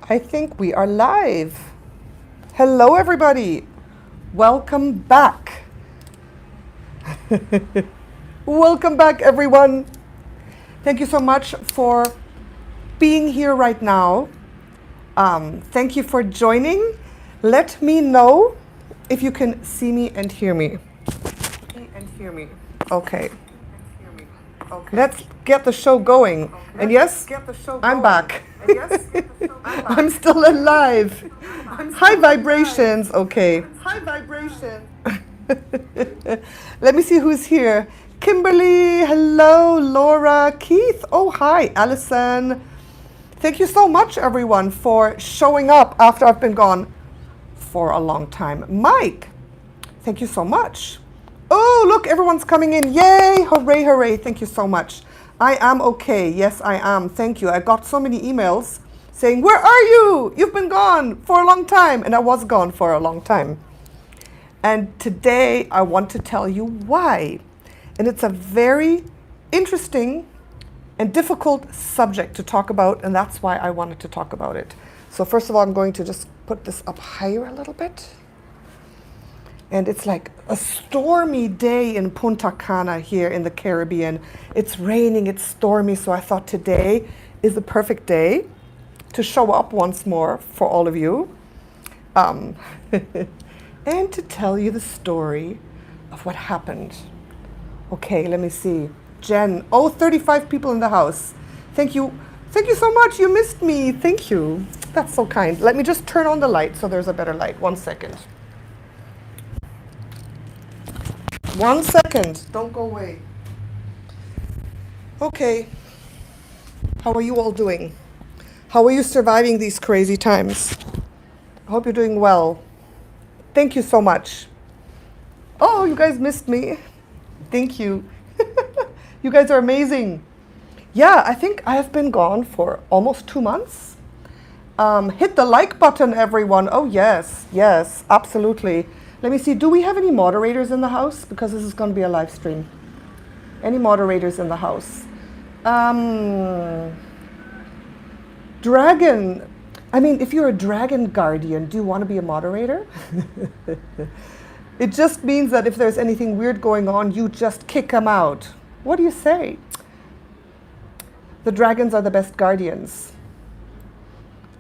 I think we are live. Hello, everybody. Welcome back. Welcome back, everyone. Thank you so much for being here right now. Thank you for joining. Let me know if you can see me and hear me. Okay. Let's get the show going. And yes, I'm back. I'm still alive. High vibrations. Okay. High vibration. Let me see who's here. Kimberly. Hello. Laura. Keith. Oh, hi. Allison. Thank you so much, everyone, for showing up after I've been gone for a long time. Mike. Thank you so much. Oh, look, everyone's coming in. Yay. Hooray, hooray. Thank you so much. I am okay. Yes, I am. Thank you. I got so many emails saying, where are you? You've been gone for a long time. And I was gone for a long time. And today I want to tell you why. And it's a very interesting and difficult subject to talk about. And that's why I wanted to talk about it. So first of all, I'm going to just put this up higher a little bit. And it's like a stormy day in Punta Cana here in the Caribbean. It's raining, it's stormy, so I thought today is the perfect day to show up once more for all of you. And to tell you the story of what happened. Okay, let me see. Jen, 35 people in the house. Thank you. Thank you so much, you missed me. Thank you. That's so kind. Let me just turn on the light so there's a better light. 1 second. 1 second, don't go away. Okay, how are you all doing? How are you surviving these crazy times? I hope you're doing well. Thank you so much. Oh, you guys missed me. Thank you. You guys are amazing. Yeah, I think I have been gone for almost 2 months. Hit the like button, everyone. Oh, yes, yes, absolutely. Let me see, do we have any moderators in the house? Because this is going to be a live stream. Any moderators in the house? Dragon. I mean, if you're a dragon guardian, do you want to be a moderator? It just means that if there's anything weird going on, you just kick them out. What do you say? The dragons are the best guardians.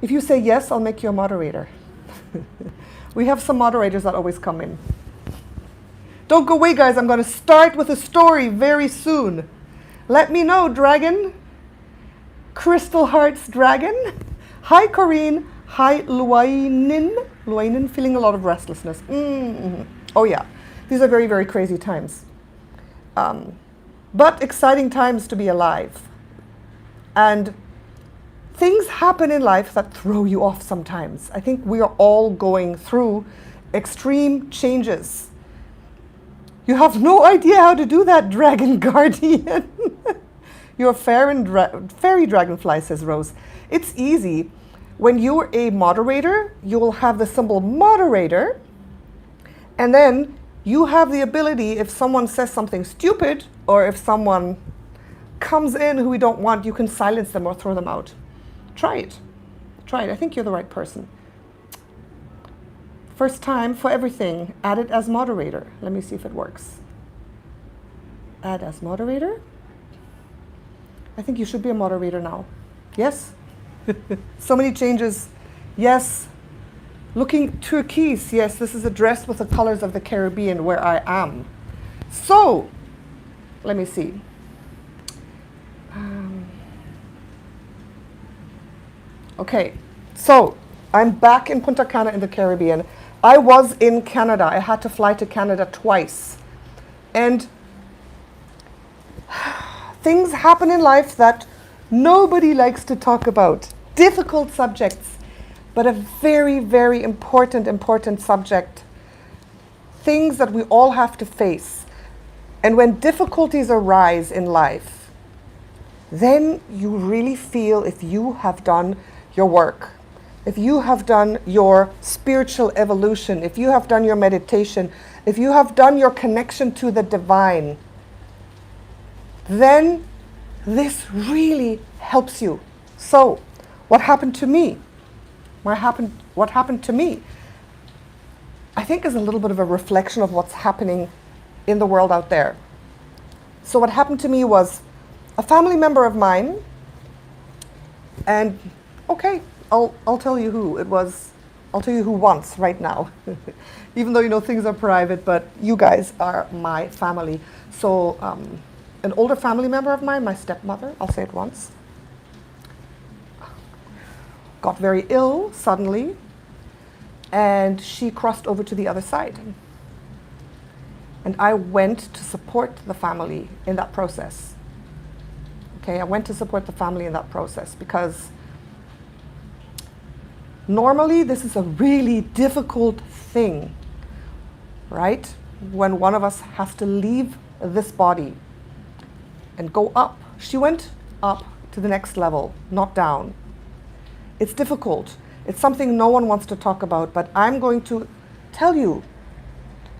If you say yes, I'll make you a moderator. We have some moderators that always come in. Don't go away, guys. I'm going to start with a story very soon. Let me know, Dragon. Crystal Hearts Dragon. Hi, Corinne. Hi, Luainen. Luainen, feeling a lot of restlessness. Oh, yeah. These are very, very crazy times. But exciting times to be alive. And things happen in life that throw you off sometimes. I think we are all going through extreme changes. You have no idea how to do that, Dragon Guardian. You're fairy dragonfly, says Rose. It's easy. When you're a moderator, you will have the symbol moderator. And then you have the ability, if someone says something stupid, or if someone comes in who we don't want, you can silence them or throw them out. Try it. Try it. I think you're the right person. First time for everything. Add it as moderator. Let me see if it works. Add as moderator. I think you should be a moderator now. Yes? So many changes. Yes. Looking turquoise. Yes, this is a dress with the colors of the Caribbean where I am. So, let me see. Okay, so I'm back in Punta Cana in the Caribbean. I was in Canada. I had to fly to Canada twice. And things happen in life that nobody likes to talk about. Difficult subjects, but a very, very important subject. Things that we all have to face. And when difficulties arise in life, then you really feel if you have done your work, if you have done your spiritual evolution, if you have done your meditation, if you have done your connection to the divine, then this really helps you. So, what happened to me? what happened to me, I think is a little bit of a reflection of what's happening in the world out there. So what happened to me was a family member of mine, and okay, I'll tell you who it was. I'll tell you who once right now, even though things are private, but you guys are my family. So an older family member of mine, my stepmother, I'll say it once, got very ill suddenly, and she crossed over to the other side. And I went to support the family in that process. Okay, I went to support the family in that process because normally this is a really difficult thing, right? When one of us has to leave this body and go up. She went up to the next level, not down. It's difficult. It's something no one wants to talk about, but I'm going to tell you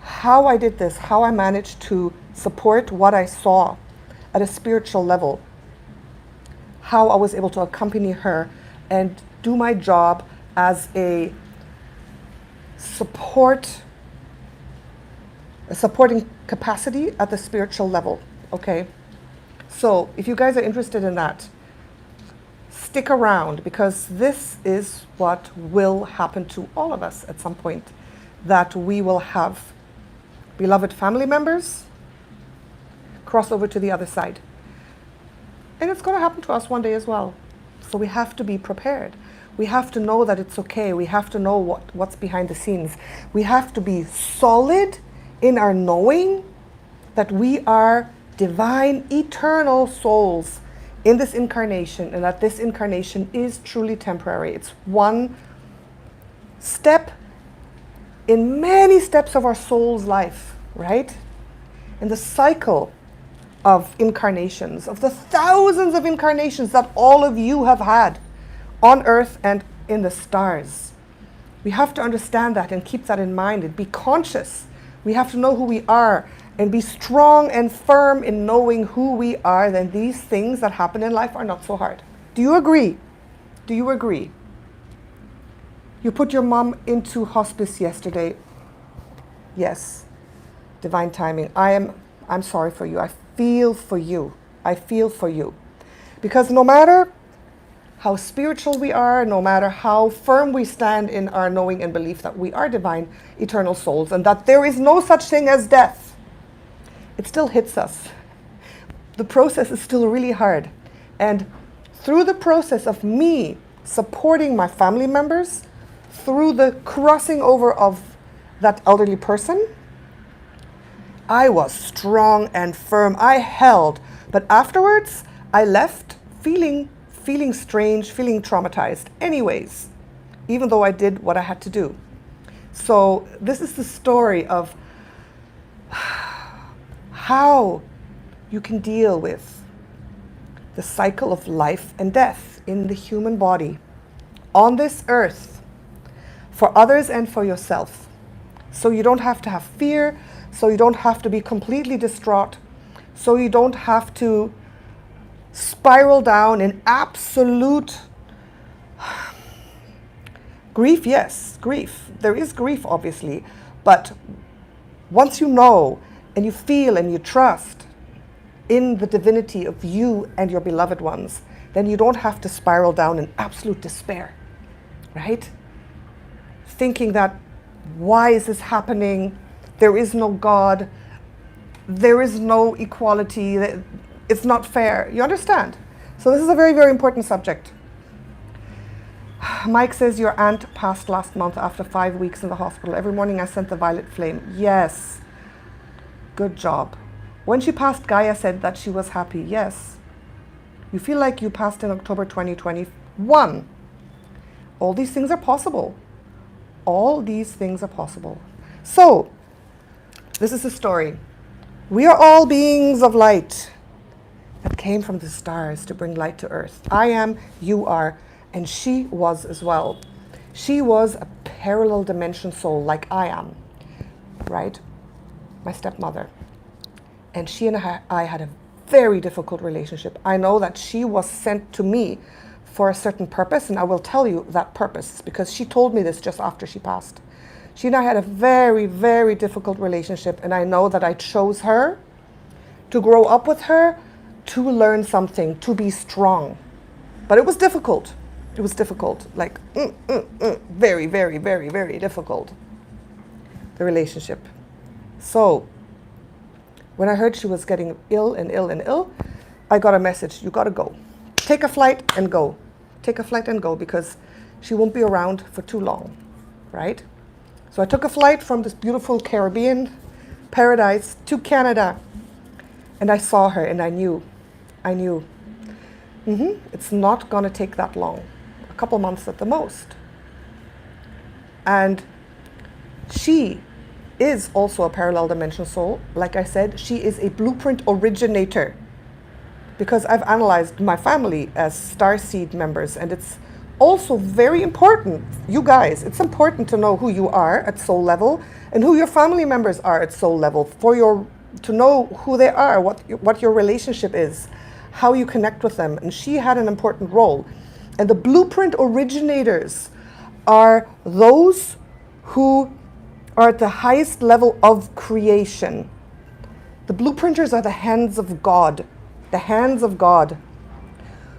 how I did this, how I managed to support what I saw at a spiritual level, how I was able to accompany her and do my job as a supporting capacity at the spiritual level, okay? So if you guys are interested in that, stick around, because this is what will happen to all of us at some point, that we will have beloved family members cross over to the other side. And it's going to happen to us one day as well. So we have to be prepared. We have to know that it's okay. We have to know what's behind the scenes. We have to be solid in our knowing that we are divine, eternal souls in this incarnation, and that this incarnation is truly temporary. It's one step in many steps of our soul's life, right? In the cycle of incarnations, of the thousands of incarnations that all of you have had on Earth and in the stars. We have to understand that and keep that in mind and be conscious. We have to know who we are and be strong and firm in knowing who we are. Then these things that happen in life are not so hard. Do you agree? Do you agree? You put your mom into hospice yesterday. Yes, divine timing. I'm sorry for you. I feel for you. I feel for you. Because no matter how spiritual we are, no matter how firm we stand in our knowing and belief that we are divine, eternal souls, and that there is no such thing as death, it still hits us. The process is still really hard. And through the process of me supporting my family members, through the crossing over of that elderly person, I was strong and firm. I held. But afterwards, I left feeling strange, feeling traumatized anyways, even though I did what I had to do. So this is the story of how you can deal with the cycle of life and death in the human body on this earth, for others and for yourself. So you don't have to have fear, so you don't have to be completely distraught, so you don't have to spiral down in absolute grief. Yes, grief. There is grief, obviously, but once you know and you feel and you trust in the divinity of you and your beloved ones, then you don't have to spiral down in absolute despair, right? Thinking that, why is this happening? There is no God. There is no equality. It's not fair. You understand? So this is a very, very important subject. Mike says, your aunt passed last month after 5 weeks in the hospital. Every morning I sent the violet flame. Yes. Good job. When she passed, Gaia said that she was happy. Yes. You feel like you passed in October 2021. All these things are possible. All these things are possible. So, this is the story. We are all beings of light that came from the stars to bring light to earth. I am, you are, and she was as well. She was a parallel dimension soul like I am, right? My stepmother. And she and I had a very difficult relationship. I know that she was sent to me for a certain purpose, and I will tell you that purpose because she told me this just after she passed. She and I had a very, very difficult relationship, and I know that I chose her to grow up with her, to learn something, to be strong. But it was difficult. It was difficult, like very, very, very, very difficult, the relationship. So when I heard she was getting ill and ill and ill, I got a message, you gotta go. Take a flight and go. Take a flight and go because she won't be around for too long, right? So I took a flight from this beautiful Caribbean paradise to Canada, and I saw her and I knew, it's not gonna take that long, a couple months at the most. And she is also a parallel dimension soul. Like I said, she is a blueprint originator because I've analyzed my family as Starseed members, and it's also very important, you guys, it's important to know who you are at soul level and who your family members are at soul level to know who they are, what your relationship is, how you connect with them. And she had an important role. And the blueprint originators are those who are at the highest level of creation. The blueprinters are the hands of God,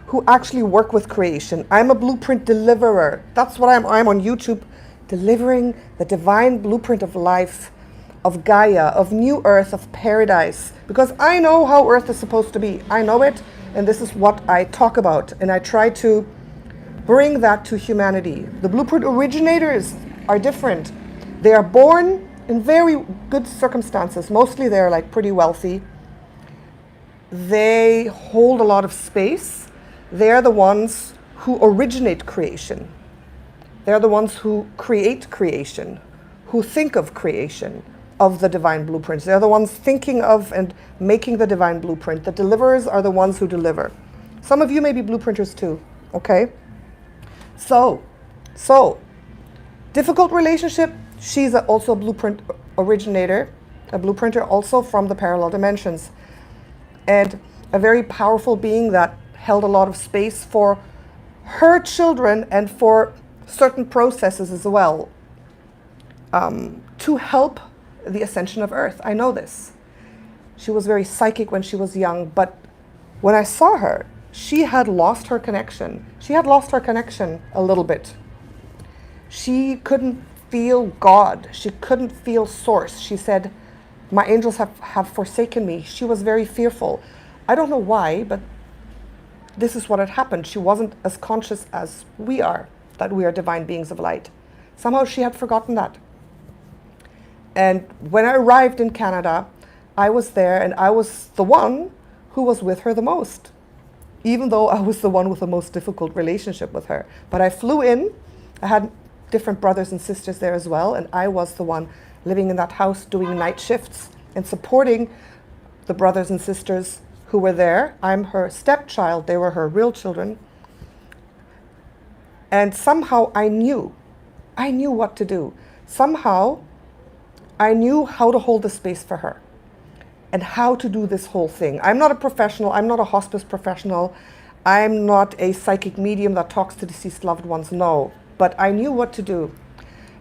who actually work with creation. I'm a blueprint deliverer. That's what I'm on YouTube, delivering the divine blueprint of life, of Gaia, of New Earth, of paradise, because I know how Earth is supposed to be. I know it, and this is what I talk about, and I try to bring that to humanity. The blueprint originators are different. They are born in very good circumstances. Mostly they're like pretty wealthy. They hold a lot of space. They're the ones who originate creation. They're the ones who create creation, who think of creation, of the divine blueprints. They're the ones thinking of and making the divine blueprint. The deliverers are the ones who deliver. Some of you may be blueprinters too, okay? So, difficult relationship. She's also a blueprint originator, a blueprinter also from the parallel dimensions, and a very powerful being that held a lot of space for her children and for certain processes as well, to help the ascension of Earth. I know this. She was very psychic when she was young, but when I saw her, she had lost her connection. She had lost her connection a little bit. She couldn't feel God. She couldn't feel Source. She said, my angels have forsaken me. She was very fearful. I don't know why, but this is what had happened. She wasn't as conscious as we are, that we are divine beings of light. Somehow she had forgotten that. And when I arrived in Canada, I was there and I was the one who was with her the most, even though I was the one with the most difficult relationship with her. But I flew in. I had different brothers and sisters there as well, and I was the one living in that house doing night shifts and supporting the brothers and sisters who were there. I'm her stepchild. They were her real children. And somehow I knew what to do. Somehow I knew how to hold the space for her and how to do this whole thing. I'm not a professional. I'm not a hospice professional. I'm not a psychic medium that talks to deceased loved ones. No, but I knew what to do.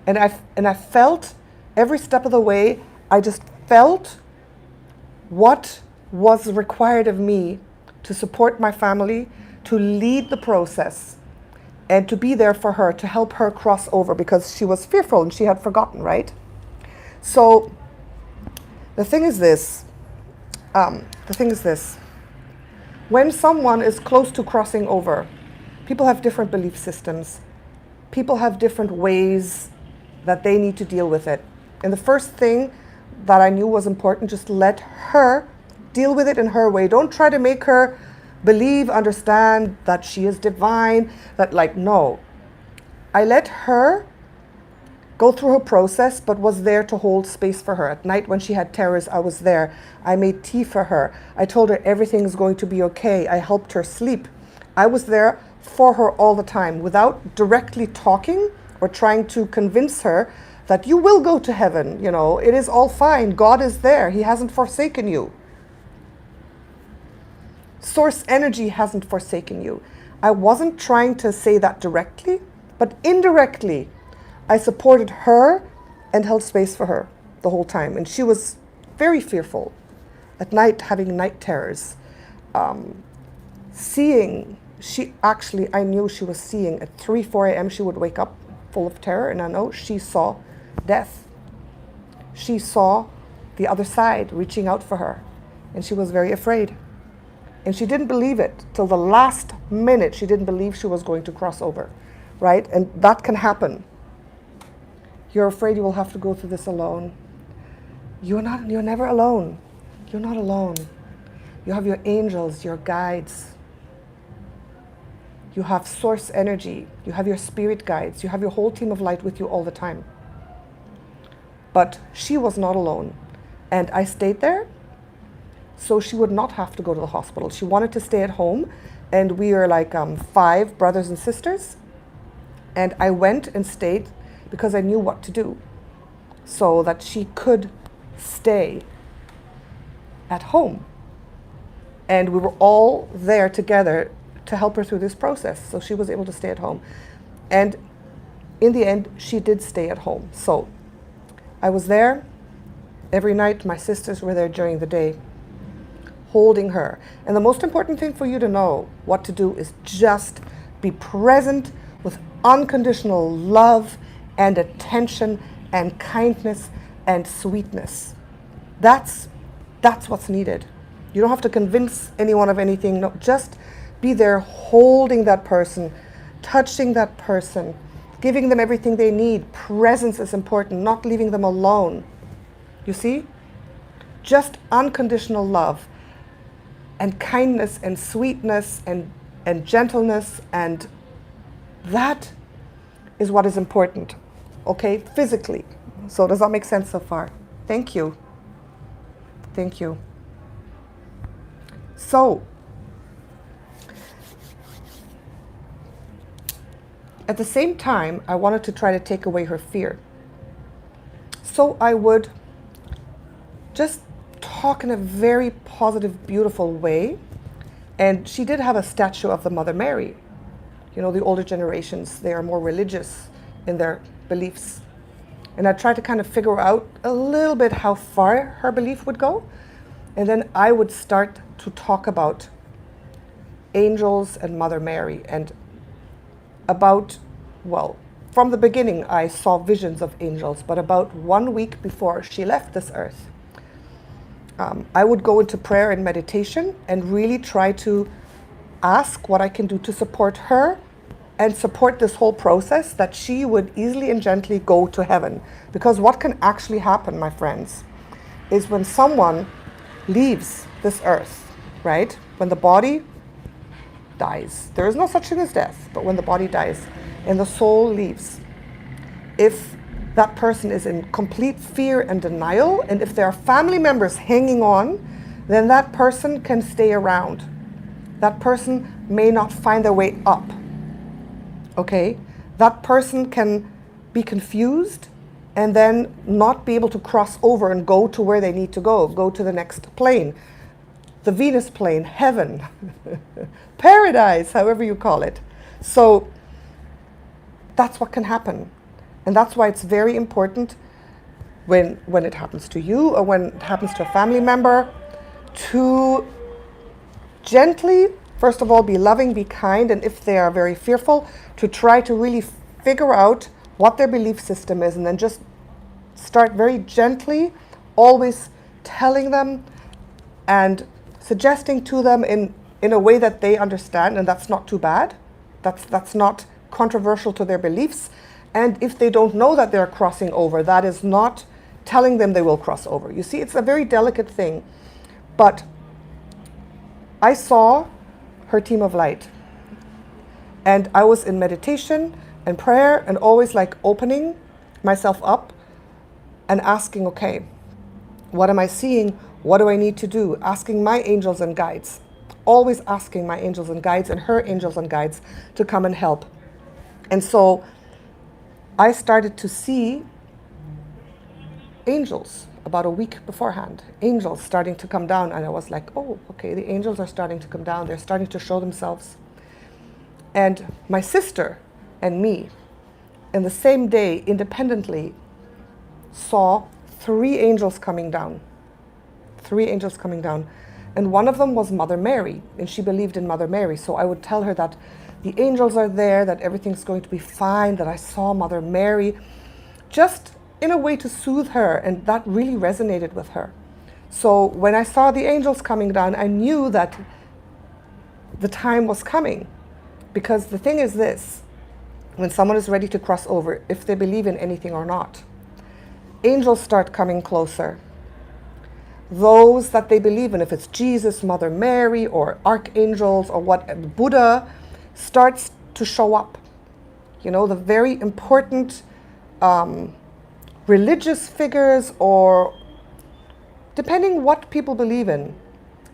And I felt every step of the way, I just felt what was required of me to support my family, to lead the process, and to be there for her, to help her cross over, because she was fearful and she had forgotten, right? So the thing is this, when someone is close to crossing over, people have different belief systems. People have different ways that they need to deal with it. And the first thing that I knew was important, just let her deal with it in her way. Don't try to make her believe, understand that she is divine, no. I let her go through her process, but was there to hold space for her. At night when she had terrors, I was there. I made tea for her. I told her everything's going to be okay. I helped her sleep. I was there for her all the time without directly talking or trying to convince her that you will go to heaven. You know, it is all fine. God is there. He hasn't forsaken you. Source energy hasn't forsaken you. I wasn't trying to say that directly, but indirectly, I supported her and held space for her the whole time. And she was very fearful at night, having night terrors. I knew she was seeing at 3, 4 a.m. she would wake up full of terror, and I know she saw death. She saw the other side reaching out for her, and she was very afraid. And she didn't believe it till the last minute. She didn't believe she was going to cross over, right? And that can happen. You're afraid you will have to go through this alone. You're never alone. You're not alone. You have your angels, your guides. You have source energy. You have your spirit guides. You have your whole team of light with you all the time. But she was not alone. And I stayed there so she would not have to go to the hospital. She wanted to stay at home. And we are like 5 brothers and sisters. And I went and stayed because I knew what to do so that she could stay at home. And we were all there together to help her through this process. So she was able to stay at home. And in the end, she did stay at home. So I was there every night. My sisters were there during the day, holding her. And the most important thing for you to know what to do is just be present with unconditional love and attention and kindness and sweetness. That's what's needed. You don't have to convince anyone of anything. No, just be there holding that person, touching that person, giving them everything they need. Presence is important, not leaving them alone. You see? Just unconditional love and kindness and sweetness and gentleness, and that is what is important, okay, physically. So does that make sense so far? Thank you. Thank you. So, at the same time, I wanted to try to take away her fear. So I would just talk in a very positive, beautiful way. And she did have a statue of the Mother Mary. You know, the older generations, they are more religious in their beliefs. And I tried to kind of figure out a little bit how far her belief would go. And then I would start to talk about angels and Mother Mary, and about, well, from the beginning I saw visions of angels, but about 1 week before she left this earth, I would go into prayer and meditation and really try to ask what I can do to support her and support this whole process, that she would easily and gently go to heaven. Because what can actually happen, my friends, is when someone leaves this earth, right? When the body dies. There is no such thing as death, but when the body dies and the soul leaves, if that person is in complete fear and denial, and if there are family members hanging on, then that person can stay around. That person may not find their way up. Okay? That person can be confused and then not be able to cross over and go to where they need to go to the next plane. The Venus plane, heaven, paradise, however you call it. So that's what can happen. And that's why it's very important when it happens to you or when it happens to a family member to gently, first of all, be loving, be kind, and if they are very fearful, to try to really figure out what their belief system is, and then just start very gently, always telling them and suggesting to them in a way that they understand, and that's not too bad. That's not controversial to their beliefs. And if they don't know that they're crossing over, that is not telling them they will cross over. You see, it's a very delicate thing. But I saw her team of light. And I was in meditation and prayer and always like opening myself up and asking, okay, what am I seeing? What do I need to do? Asking my angels and guides. Always asking my angels and guides and her angels and guides to come and help. And so I started to see angels about a week beforehand. Angels starting to come down. And I was like, oh, okay, the angels are starting to come down. They're starting to show themselves. And my sister and me, in the same day, independently, saw 3 angels coming down. 3 angels coming down. And one of them was Mother Mary, and she believed in Mother Mary. So I would tell her that the angels are there, that everything's going to be fine, that I saw Mother Mary, just in a way to soothe her, and that really resonated with her. So when I saw the angels coming down, I knew that the time was coming. Because the thing is this, when someone is ready to cross over, if they believe in anything or not, angels start coming closer. Those that they believe in, if it's Jesus, Mother Mary, or archangels, or what, Buddha, starts to show up. You know, the very important religious figures, or depending what people believe in,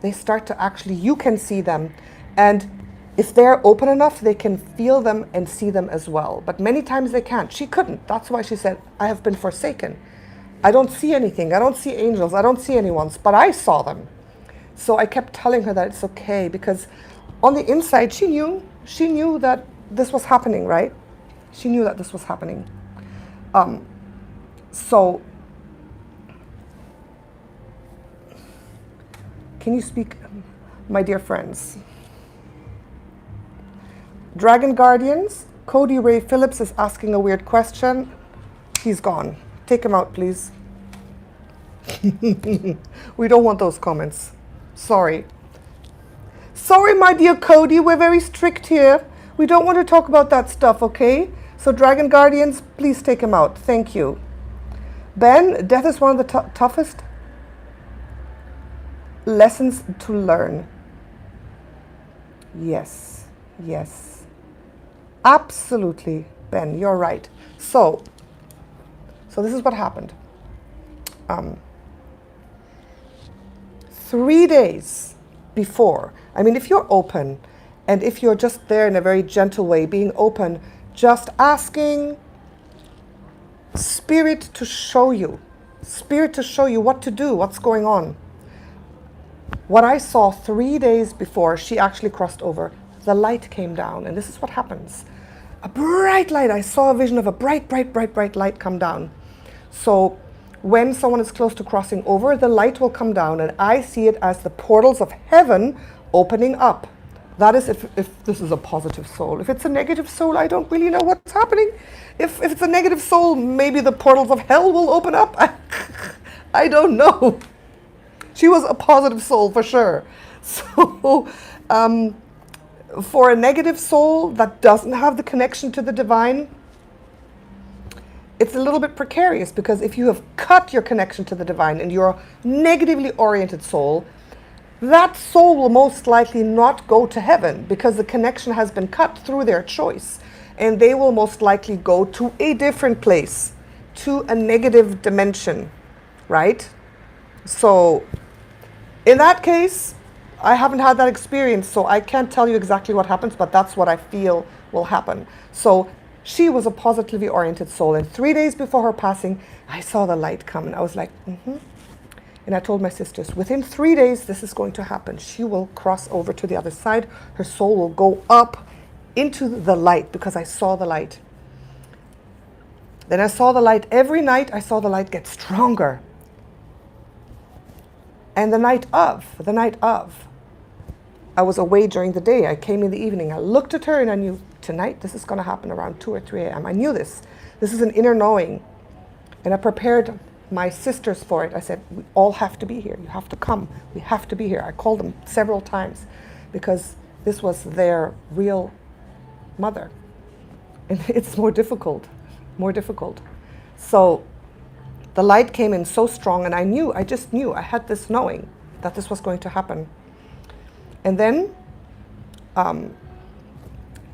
they start to actually, you can see them. And if they're open enough, they can feel them and see them as well. But many times they can't. She couldn't. That's why she said, I have been forsaken. I don't see anything. I don't see angels. I don't see anyone. But I saw them. So I kept telling her that it's okay, because on the inside, she knew that this was happening, right? She knew that this was happening. So, can you speak, my dear friends? Dragon Guardians, Cody Ray Phillips is asking a weird question. He's gone. Take him out, please. We don't want those comments. Sorry. Sorry, my dear Cody, we're very strict here. We don't want to talk about that stuff, okay? So Dragon Guardians, please take him out. Thank you. Ben, death is one of the toughest lessons to learn. Yes, yes. Absolutely, Ben, you're right. So this is what happened. 3 days before, I mean, if you're open, and if you're just there in a very gentle way, being open, just asking Spirit to show you what to do, what's going on. What I saw 3 days before she actually crossed over, the light came down, and this is what happens. A bright light. I saw a vision of a bright light come down. So when someone is close to crossing over, the light will come down, and I see it as the portals of heaven opening up. That is if this is a positive soul. If it's a negative soul, I don't really know what's happening. If it's a negative soul, maybe the portals of hell will open up. I don't know. She was a positive soul for sure. So for a negative soul that doesn't have the connection to the divine, it's a little bit precarious, because if you have cut your connection to the divine and you're a negatively oriented soul, that soul will most likely not go to heaven, because the connection has been cut through their choice, and they will most likely go to a different place, to a negative dimension, right? So in that case, I haven't had that experience, so I can't tell you exactly what happens, but that's what I feel will happen. So she was a positively oriented soul, and 3 days before her passing, I saw the light come, and I was like, And I told my sisters, within 3 days, this is going to happen. She will cross over to the other side. Her soul will go up into the light, because I saw the light. Then I saw the light every night. I saw the light get stronger. And the night of, I was away during the day. I came in the evening. I looked at her and I knew, tonight this is going to happen around 2 or 3 a.m. I knew this. This is an inner knowing. And I prepared my sisters for it. I said, we all have to be here. You have to come. We have to be here. I called them several times, because this was their real mother. And it's more difficult. So the light came in so strong, and I just knew, I had this knowing that this was going to happen. And then,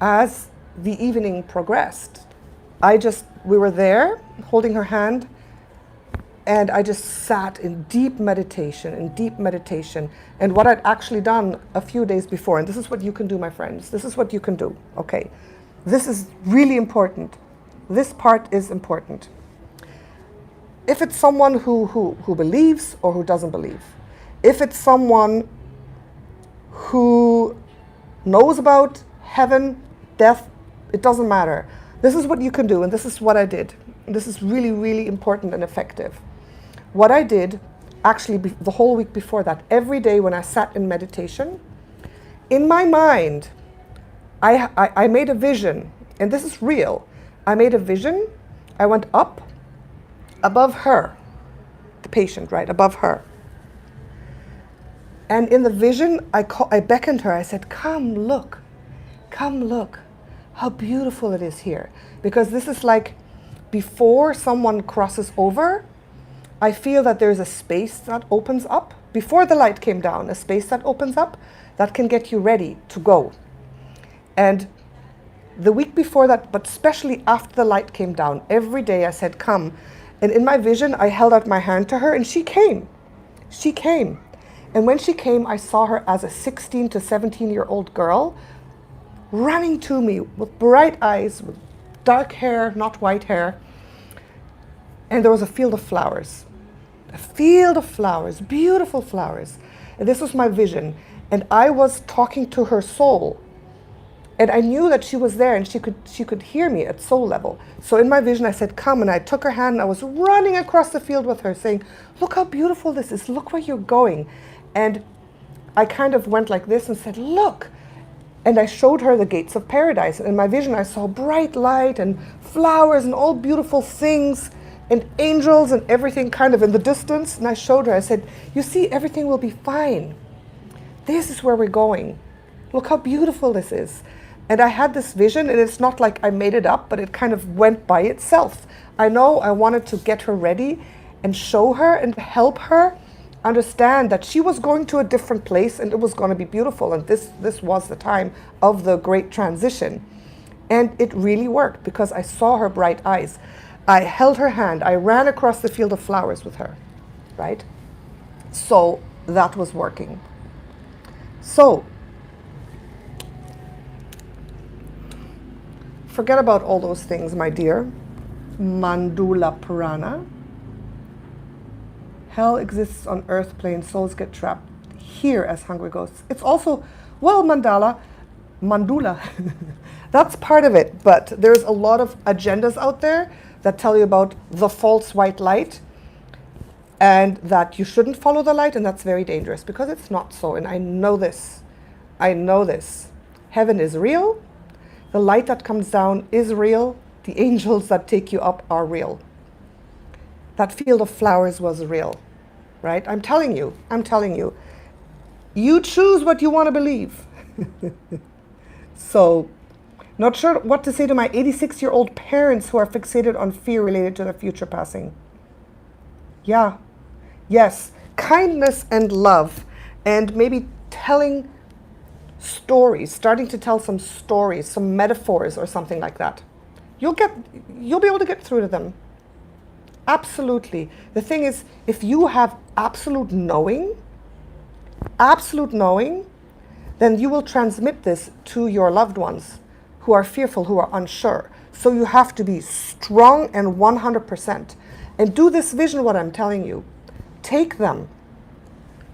as the evening progressed, we were there holding her hand, and I just sat in deep meditation. And what I'd actually done a few days before, and this is what you can do, my friends. This is what you can do, okay? This is really important. This part is important. If it's someone who believes or who doesn't believe, if it's someone who knows about heaven death, it doesn't matter. This is what you can do, and this is what I did. And this is really, really important and effective. What I did, actually, the whole week before that, every day when I sat in meditation, in my mind, I made a vision, and this is real. I made a vision. I went up above her, the patient, right, above her. And in the vision, I beckoned her. I said, come look, how beautiful it is here. Because this is like, before someone crosses over, I feel that there's a space that opens up. Before the light came down, a space that opens up that can get you ready to go. And the week before that, but especially after the light came down, every day I said, come. And in my vision, I held out my hand to her, and she came. She came. And when she came, I saw her as a 16 to 17-year-old girl running to me with bright eyes, with dark hair, not white hair. And there was a field of flowers. A field of flowers, beautiful flowers. And this was my vision. And I was talking to her soul. And I knew that she was there, and she could hear me at soul level. So in my vision, I said, come, and I took her hand, and I was running across the field with her, saying, look how beautiful this is, look where you're going. And I kind of went like this and said, look. And I showed her the gates of paradise. And in my vision, I saw bright light and flowers and all beautiful things and angels and everything kind of in the distance. And I showed her, I said, you see, everything will be fine. This is where we're going. Look how beautiful this is. And I had this vision, and it's not like I made it up, but it kind of went by itself. I know I wanted to get her ready and show her and help her understand that she was going to a different place, and it was going to be beautiful. And this was the time of the great transition. And it really worked, because I saw her bright eyes. I held her hand. I ran across the field of flowers with her, right? So that was working. So forget about all those things, my dear. Mandula Purana. Hell exists on earth plane. Souls get trapped here as hungry ghosts. It's also, well, mandula. That's part of it. But there's a lot of agendas out there that tell you about the false white light, and that you shouldn't follow the light, and that's very dangerous, because it's not so. And I know this. I know this. Heaven is real. The light that comes down is real. The angels that take you up are real. That field of flowers was real, right? I'm telling you. You choose what you want to believe. So, not sure what to say to my 86-year-old parents who are fixated on fear related to their future passing. Yeah. Yes. Kindness and love, and maybe telling stories, starting to tell some stories, some metaphors or something like that. You'll be able to get through to them. Absolutely. The thing is, if you have absolute knowing, then you will transmit this to your loved ones who are fearful, who are unsure. So you have to be strong and 100%. And do this vision, what I'm telling you. Take them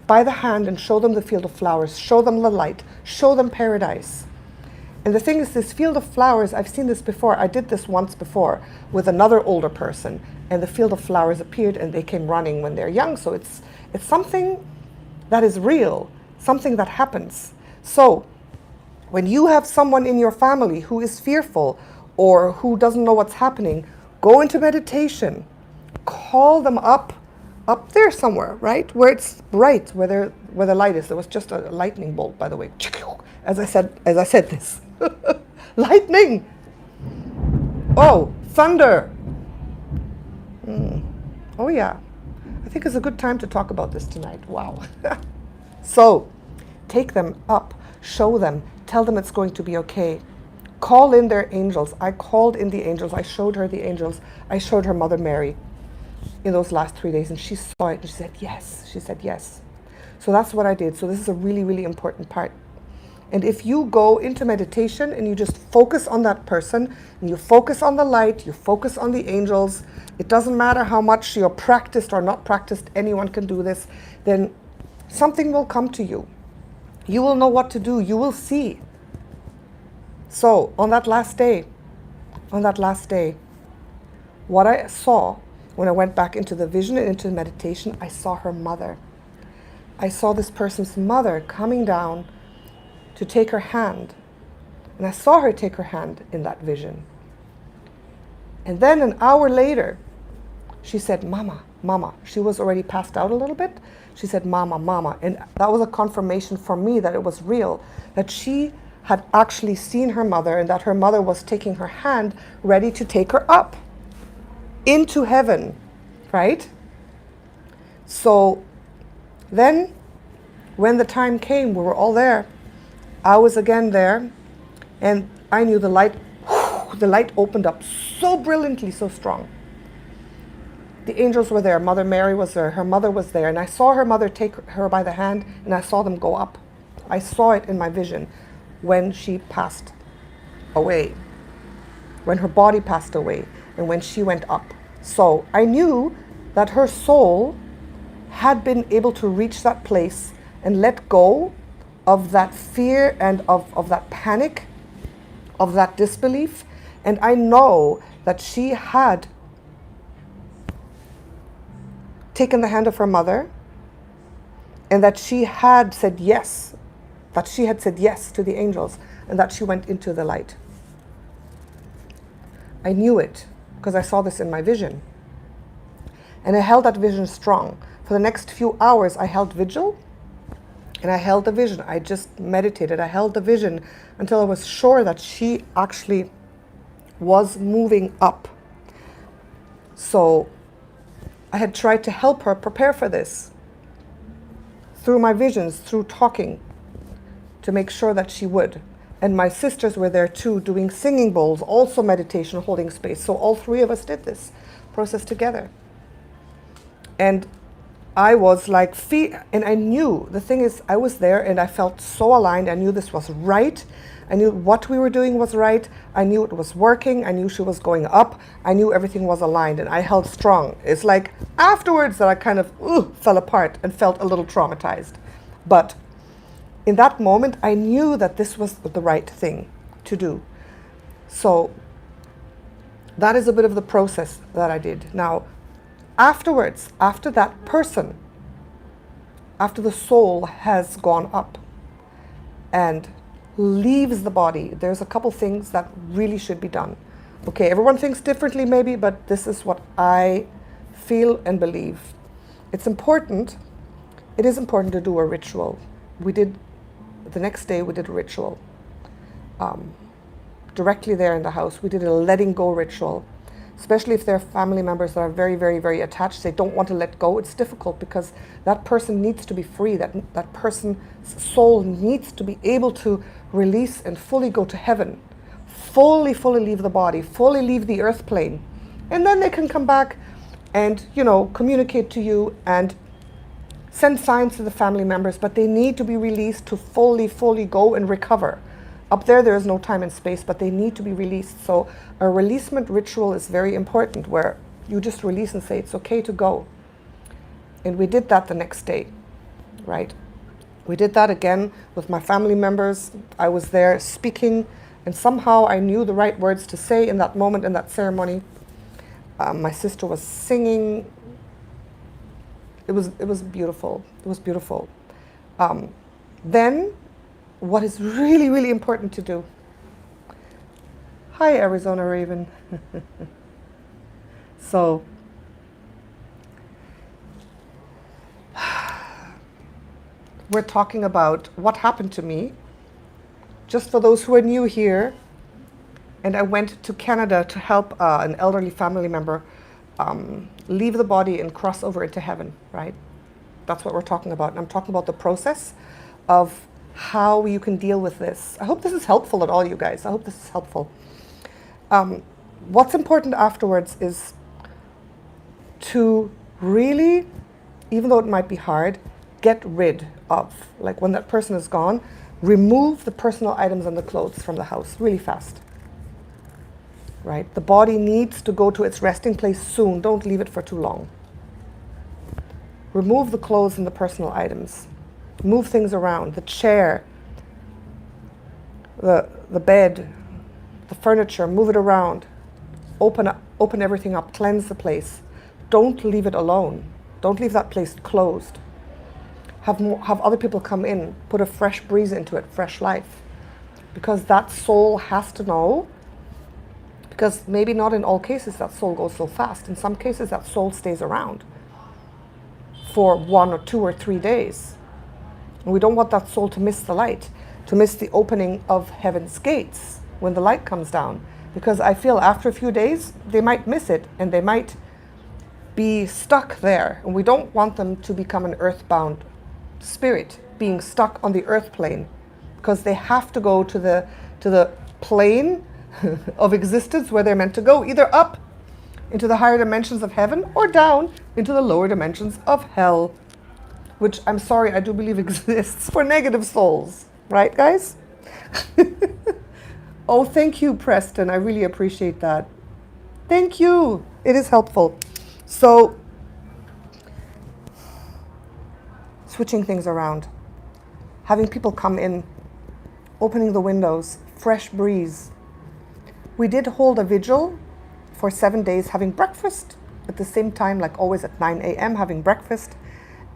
by the hand and show them the field of flowers, show them the light, show them paradise. And the thing is, this field of flowers, I've seen this before. I did this once before with another older person, and the field of flowers appeared, and they came running when they're young. So it's something that is real, something that happens. So when you have someone in your family who is fearful or who doesn't know what's happening, go into meditation, call them up there somewhere, right? Where it's bright, where the light is. There was just a lightning bolt, by the way. As I said this. Lightning! Oh, thunder! Oh yeah. I think it's a good time to talk about this tonight. Wow. So, take them up, show them, tell them it's going to be okay. Call in their angels. I called in the angels. I showed her the angels. I showed her Mother Mary in those last 3 days, and she saw it, and she said yes. She said yes. So that's what I did. So this is a really, really important part. And if you go into meditation and you just focus on that person, and you focus on the light, you focus on the angels, it doesn't matter how much you're practiced or not practiced, anyone can do this, then something will come to you. You will know what to do. You will see. So on that last day, what I saw when I went back into the vision and into meditation, I saw her mother. I saw this person's mother coming down to take her hand. And I saw her take her hand in that vision. And then an hour later, she said, "Mama, Mama." She was already passed out a little bit. She said, "Mama, Mama." And that was a confirmation for me that it was real, that she had actually seen her mother and that her mother was taking her hand, ready to take her up into heaven, right? So then when the time came, we were all there. I was again there, and I knew the light opened up so brilliantly, so strong. The angels were there, Mother Mary was there, her mother was there, and I saw her mother take her by the hand, and I saw them go up. I saw it in my vision when she passed away, when her body passed away, and when she went up. So I knew that her soul had been able to reach that place and let go of that fear and of that panic, of that disbelief. And I know that she had taken the hand of her mother, and that she had said yes, to the angels, and that she went into the light. I knew it because I saw this in my vision. And I held that vision strong. For the next few hours, I held vigil, and I held the vision. I just meditated. I held the vision until I was sure that she actually was moving up. So I had tried to help her prepare for this through my visions, through talking, to make sure that she would. And my sisters were there too, doing singing bowls, also meditation, holding space. So all three of us did this process together. And I was like, and I knew, the thing is, I was there and I felt so aligned. I knew this was right. I knew what we were doing was right. I knew it was working. I knew she was going up. I knew everything was aligned, and I held strong. It's like afterwards that I kind of fell apart and felt a little traumatized. But in that moment, I knew that this was the right thing to do. So that is a bit of the process that I did. Now, afterwards, after that person, after the soul has gone up and leaves the body, there's a couple things that really should be done. Okay, everyone thinks differently maybe, but this is what I feel and believe. It is important to do a ritual. The next day we did a ritual. Directly there in the house, we did a letting go ritual. Especially if there are family members that are very, very, very attached, they don't want to let go. It's difficult because that person needs to be free. That person's soul needs to be able to release and fully go to heaven, fully leave the body, fully leave the earth plane. And then they can come back and, communicate to you and send signs to the family members, but they need to be released to fully go and recover. Up there is no time and space, but they need to be released. So a releasement ritual is very important, where you just release and say it's okay to go. And we did that the next day, right? We did that again with my family members. I was there speaking, and somehow I knew the right words to say in that moment, in that ceremony. My sister was singing. It was beautiful. It was beautiful. Then, what is really, really important to do. Hi, Arizona Raven. So, we're talking about what happened to me. Just for those who are new here, and I went to Canada to help an elderly family member leave the body and cross over into heaven, right? That's what we're talking about. And I'm talking about the process of how you can deal with this. I hope this is helpful at all, you guys. I hope this is helpful. What's important afterwards is to really, even though it might be hard, get rid of, like when that person is gone, remove the personal items and the clothes from the house really fast. Right? The body needs to go to its resting place soon. Don't leave it for too long. Remove the clothes and the personal items. Move things around. The chair, the bed, the furniture, move it around, open everything up, cleanse the place. Don't leave it alone. Don't leave that place closed. Have other people come in, put a fresh breeze into it, fresh life. Because that soul has to know, because maybe not in all cases that soul goes so fast. In some cases that soul stays around for 1 or 2 or 3 days. And we don't want that soul to miss the light, to miss the opening of heaven's gates when the light comes down. Because I feel after a few days, they might miss it and they might be stuck there. And we don't want them to become an earthbound spirit, being stuck on the earth plane, because they have to go to the plane of existence where they're meant to go, either up into the higher dimensions of heaven or down into the lower dimensions of hell, which I'm sorry, I do believe exists for negative souls. Right, guys? Oh, thank you, Preston. I really appreciate that. Thank you. It is helpful. So, switching things around, having people come in, opening the windows, fresh breeze. We did hold a vigil for 7 days, having breakfast at the same time, like always at 9 a.m., having breakfast.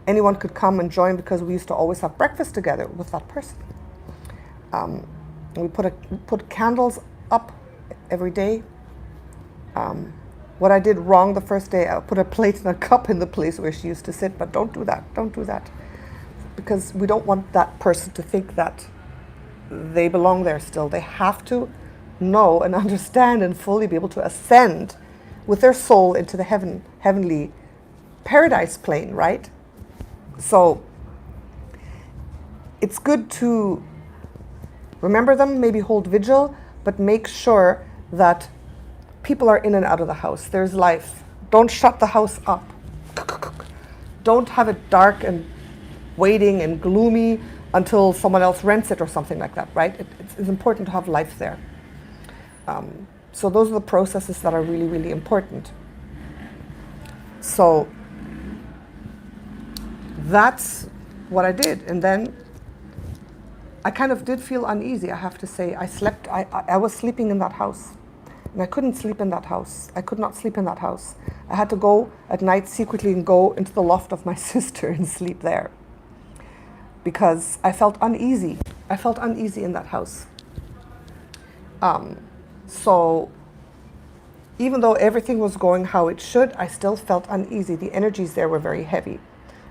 Anyone could come and join because we used to always have breakfast together with that person. We put candles up every day. What I did wrong the first day, I put a plate and a cup in the place where she used to sit, but don't do that. Don't do that. Because we don't want that person to think that they belong there still. They have to know and understand and fully be able to ascend with their soul into the heavenly paradise plane, right? So it's good to remember them, maybe hold vigil, but make sure that people are in and out of the house. There's life. Don't shut the house up. Don't have it dark and waiting and gloomy until someone else rents it or something like that, right? It's important to have life there. So those are the processes that are really, really important. So that's what I did. And then I kind of did feel uneasy, I have to say. I was sleeping in that house. And I couldn't sleep in that house. I could not sleep in that house. I had to go at night secretly and go into the loft of my sister and sleep there. Because I felt uneasy. I felt uneasy in that house. So even though everything was going how it should, I still felt uneasy. The energies there were very heavy.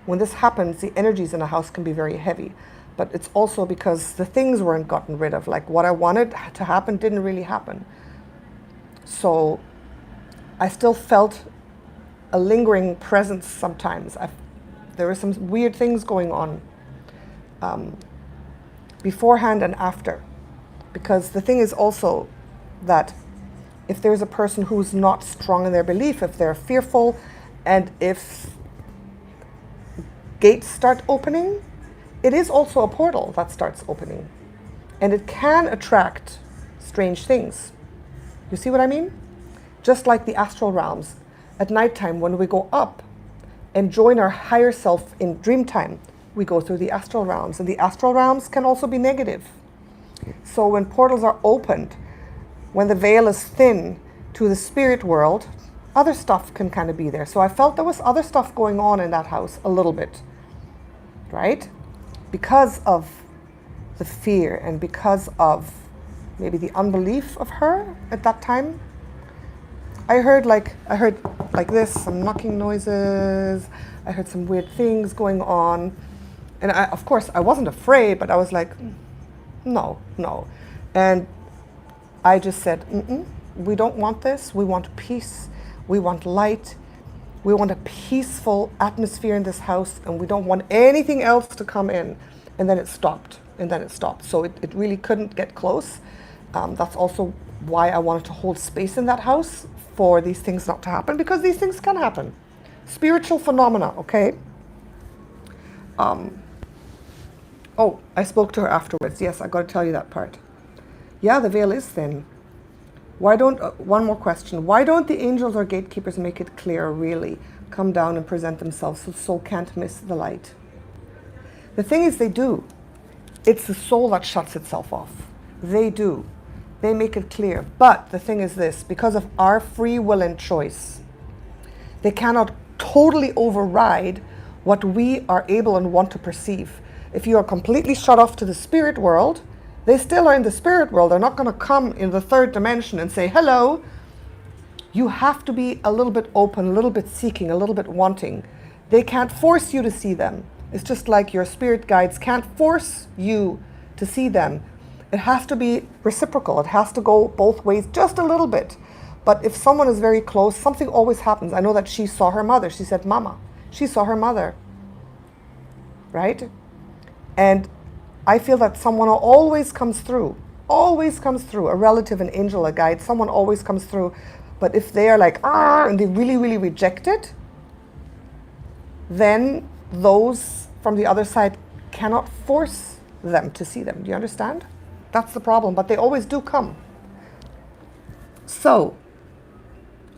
When this happens, the energies in a house can be very heavy. But it's also because the things weren't gotten rid of. Like what I wanted to happen didn't really happen. So I still felt a lingering presence sometimes. There were some weird things going on beforehand and after. Because the thing is also that if there's a person who's not strong in their belief, if they're fearful, and if gates start opening, it is also a portal that starts opening. And it can attract strange things. You see what I mean? Just like the astral realms. At nighttime, when we go up and join our higher self in dream time, we go through the astral realms. And the astral realms can also be negative. So when portals are opened, when the veil is thin to the spirit world, other stuff can kind of be there. So I felt there was other stuff going on in that house a little bit, right? Because of the fear and because of maybe the unbelief of her at that time. I heard like this, some knocking noises. I heard some weird things going on. And of course, I wasn't afraid, but I was like, no. And I just said, we don't want this. We want peace. We want light. We want a peaceful atmosphere in this house, and we don't want anything else to come in. And then it stopped. So it really couldn't get close. That's also why I wanted to hold space in that house for these things not to happen, because these things can happen. Spiritual phenomena, okay? Oh, I spoke to her afterwards. Yes, I got to tell you that part. Yeah, the veil is thin. One more question. Why don't the angels or gatekeepers make it clear, really? Come down and present themselves so the soul can't miss the light. The thing is, they do. It's the soul that shuts itself off. They do. They make it clear. But the thing is this, because of our free will and choice, they cannot totally override what we are able and want to perceive. If you are completely shut off to the spirit world, they still are in the spirit world. They're not going to come in the third dimension and say, hello. You have to be a little bit open, a little bit seeking, a little bit wanting. They can't force you to see them. It's just like your spirit guides can't force you to see them. It has to be reciprocal. It has to go both ways, just a little bit. But if someone is very close, something always happens. I know that she saw her mother. She said, Mama. She saw her mother. Right? And I feel that someone always comes through. Always comes through. A relative, an angel, a guide. Someone always comes through. But if they are like, and they really, really reject it, then those from the other side cannot force them to see them. Do you understand? That's the problem. But they always do come. So,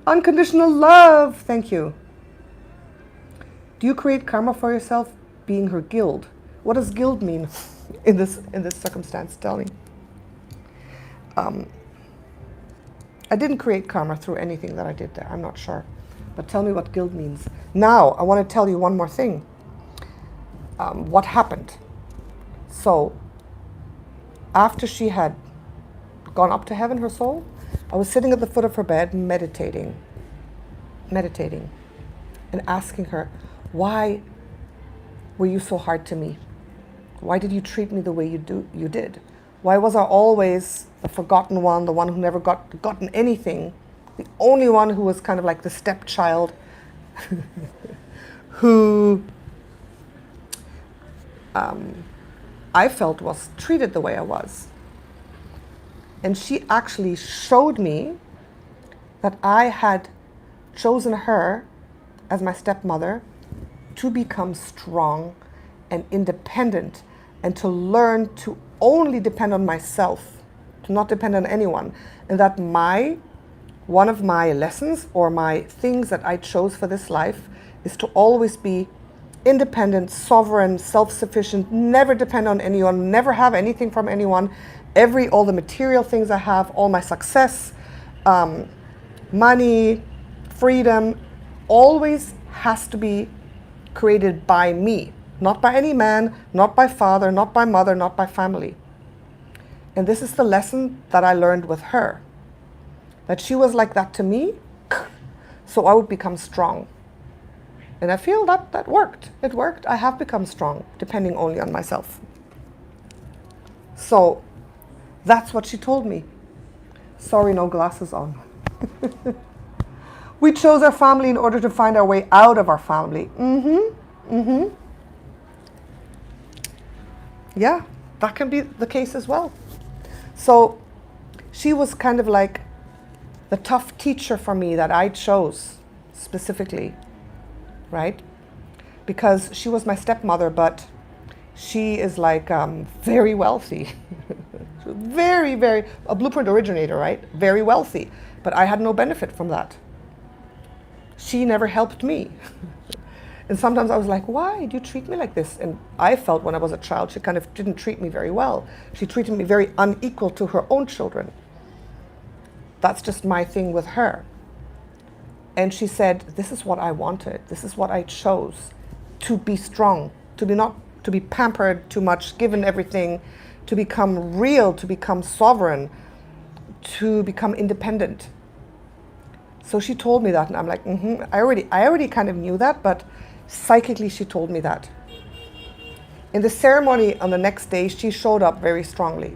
unconditional love. Thank you. Do you create karma for yourself being her guild? What does guild mean in this circumstance? Tell me. I didn't create karma through anything that I did there. I'm not sure. But tell me what guild means. Now, I want to tell you one more thing. What happened? So, after she had gone up to heaven, her soul, I was sitting at the foot of her bed meditating, and asking her, why were you so hard to me? Why did you treat me the way you did? Why was I always the forgotten one, the one who never gotten anything, the only one who was kind of like the stepchild, who I felt was treated the way I was? And she actually showed me that I had chosen her as my stepmother to become strong and independent and to learn to only depend on myself, to not depend on anyone. And that one of my lessons or my things that I chose for this life is to always be independent, sovereign, self-sufficient, never depend on anyone, never have anything from anyone. All the material things I have, all my success, money, freedom, always has to be created by me. Not by any man, not by father, not by mother, not by family. And this is the lesson that I learned with her. That she was like that to me, so I would become strong. And I feel that worked. It worked. I have become strong, depending only on myself. So that's what she told me. Sorry, no glasses on. We chose our family in order to find our way out of our family. Yeah, that can be the case as well. So she was kind of like the tough teacher for me that I chose specifically, right? Because she was my stepmother, but she is like very wealthy. Very, very, a blueprint originator, right? Very wealthy. But I had no benefit from that. She never helped me. And sometimes I was like, why do you treat me like this? And I felt when I was a child, she kind of didn't treat me very well. She treated me very unequal to her own children. That's just my thing with her. And she said, this is what I wanted. This is what I chose. To be strong, not to be pampered too much, given everything, to become real, to become sovereign, to become independent. So she told me that, and I'm like, I already kind of knew that, but psychically she told me that. In the ceremony on the next day, she showed up very strongly.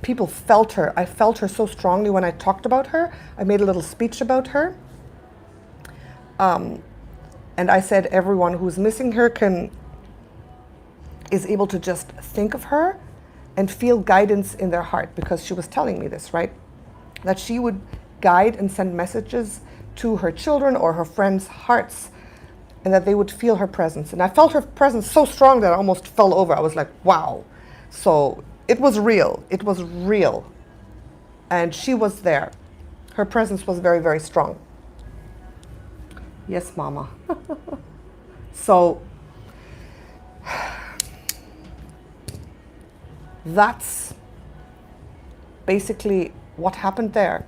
People felt her. I felt her so strongly when I talked about her. I made a little speech about her. And I said everyone who's missing her is able to just think of her and feel guidance in their heart, because she was telling me this, right? That she would guide and send messages to her children or her friends' hearts, and that they would feel her presence. And I felt her presence so strong that I almost fell over. I was like, wow. So it was real. It was real. And she was there. Her presence was very, very strong. Yes, Mama. So that's basically what happened there.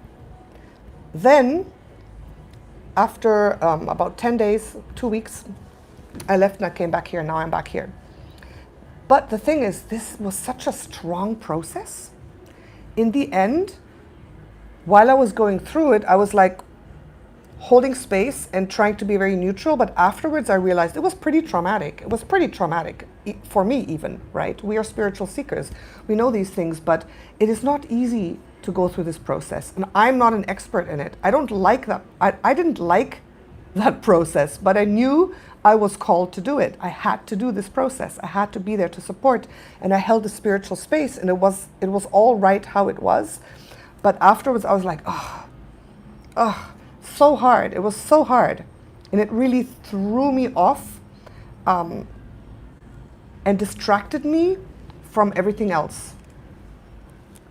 Then, after about 10 days, 2 weeks, I left and I came back here. Now I'm back here. But the thing is, this was such a strong process. In the end, while I was going through it, I was like holding space and trying to be very neutral. But afterwards, I realized it was pretty traumatic. It was pretty traumatic for me even, right? We are spiritual seekers. We know these things, but it is not easy to go through this process. And I'm not an expert in it. I don't like that. I didn't like that process, but I knew I was called to do it. I had to do this process. I had to be there to support, and I held the spiritual space, and it was all right how it was. But afterwards, I was like, so hard. It was so hard, and it really threw me off, and distracted me from everything else,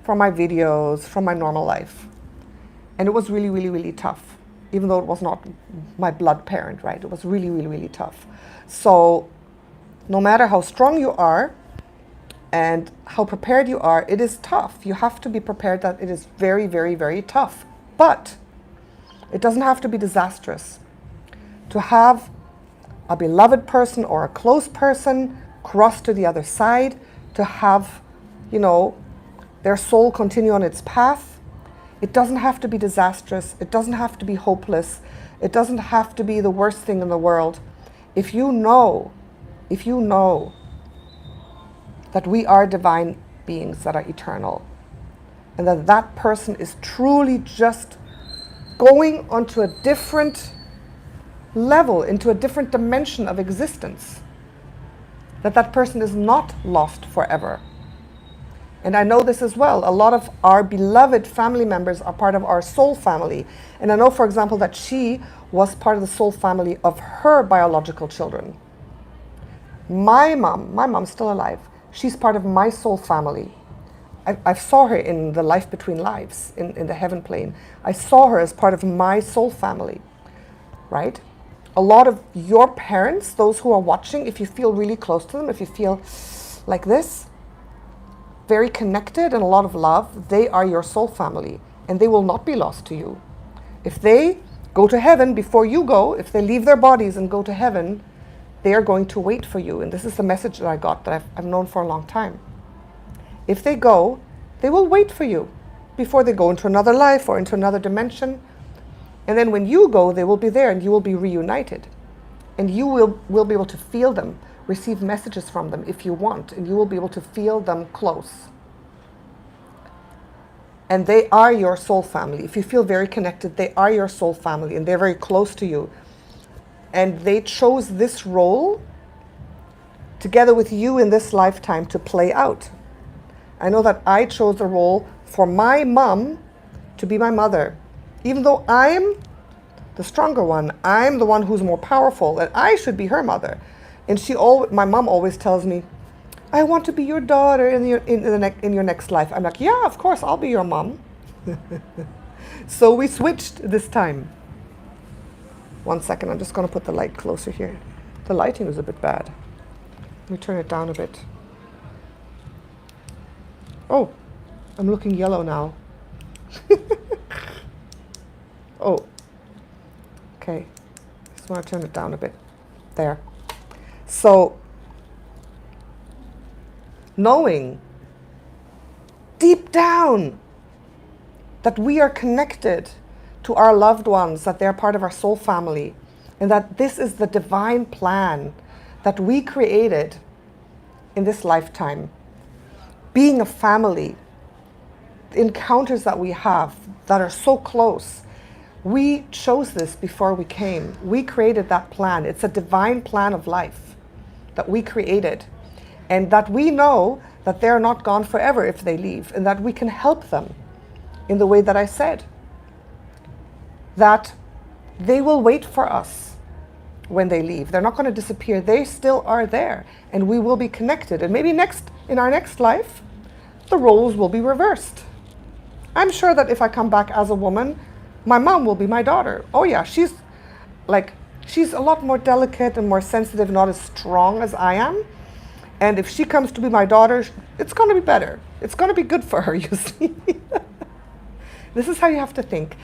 from my videos, from my normal life, and it was really, really, really tough. Even though it was not my blood parent, right? It was really, really, really tough. So no matter how strong you are and how prepared you are, it is tough. You have to be prepared that it is very, very, very tough. But it doesn't have to be disastrous. To have a beloved person or a close person cross to the other side, to have, their soul continue on its path, it doesn't have to be disastrous. It doesn't have to be hopeless. It doesn't have to be the worst thing in the world. If you know that we are divine beings that are eternal, and that person is truly just going onto a different level, into a different dimension of existence, that person is not lost forever. And I know this as well. A lot of our beloved family members are part of our soul family. And I know, for example, that she was part of the soul family of her biological children. My mom's still alive. She's part of my soul family. I saw her in the life between lives, in the heaven plane. I saw her as part of my soul family, right? A lot of your parents, those who are watching, if you feel really close to them, if you feel like this, very connected and a lot of love, they are your soul family, and they will not be lost to you. If they go to heaven before you go, if they leave their bodies and go to heaven, they are going to wait for you. And this is the message that I got, that I've known for a long time. If they go, they will wait for you before they go into another life or into another dimension. And then when you go, they will be there and you will be reunited. And you will be able to feel them, receive messages from them if you want, and you will be able to feel them close. And they are your soul family. If you feel very connected, they are your soul family, and they're very close to you. And they chose this role together with you in this lifetime to play out. I know that I chose the role for my mom to be my mother. Even though I'm the stronger one, I'm the one who's more powerful, and I should be her mother. And my mom always tells me, I want to be your daughter in your next life. I'm like, yeah, of course, I'll be your mom. So we switched this time. 1 second, I'm just going to put the light closer here. The lighting is a bit bad. Let me turn it down a bit. Oh, I'm looking yellow now. Oh, okay. Just want to turn it down a bit. There. So, knowing deep down that we are connected to our loved ones, that they're part of our soul family, and that this is the divine plan that we created in this lifetime. Being a family, the encounters that we have that are so close, we chose this before we came. We created that plan. It's a divine plan of life that we created, and that we know that they're not gone forever if they leave, and that we can help them in the way that I said. That they will wait for us when they leave. They're not going to disappear. They still are there, and we will be connected. And maybe in our next life, the roles will be reversed. I'm sure that if I come back as a woman, my mom will be my daughter. Oh yeah, she's a lot more delicate and more sensitive, not as strong as I am. And if she comes to be my daughter, it's going to be better. It's going to be good for her, you see. This is how you have to think.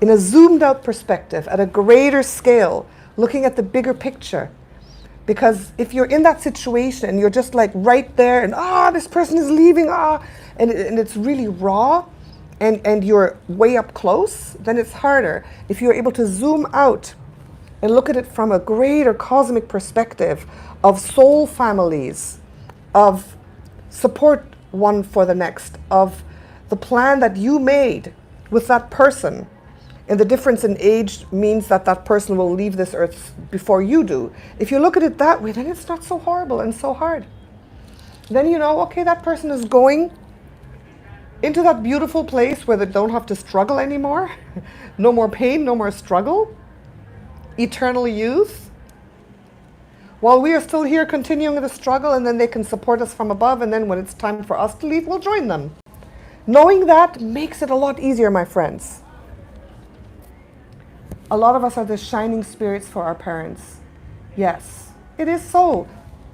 In a zoomed out perspective, at a greater scale, looking at the bigger picture. Because if you're in that situation and you're just like right there and this person is leaving, and it's really raw and you're way up close, then it's harder. If you're able to zoom out and look at it from a greater cosmic perspective of soul families, of support one for the next, of the plan that you made with that person. And the difference in age means that that person will leave this earth before you do. If you look at it that way, then it's not so horrible and so hard. Then you know, okay, that person is going into that beautiful place where they don't have to struggle anymore. No more pain, no more struggle. Eternal youth. While we are still here continuing the struggle, and then they can support us from above, and then when it's time for us to leave, we'll join them. Knowing that makes it a lot easier, my friends. A lot of us are the shining spirits for our parents. Yes, it is so.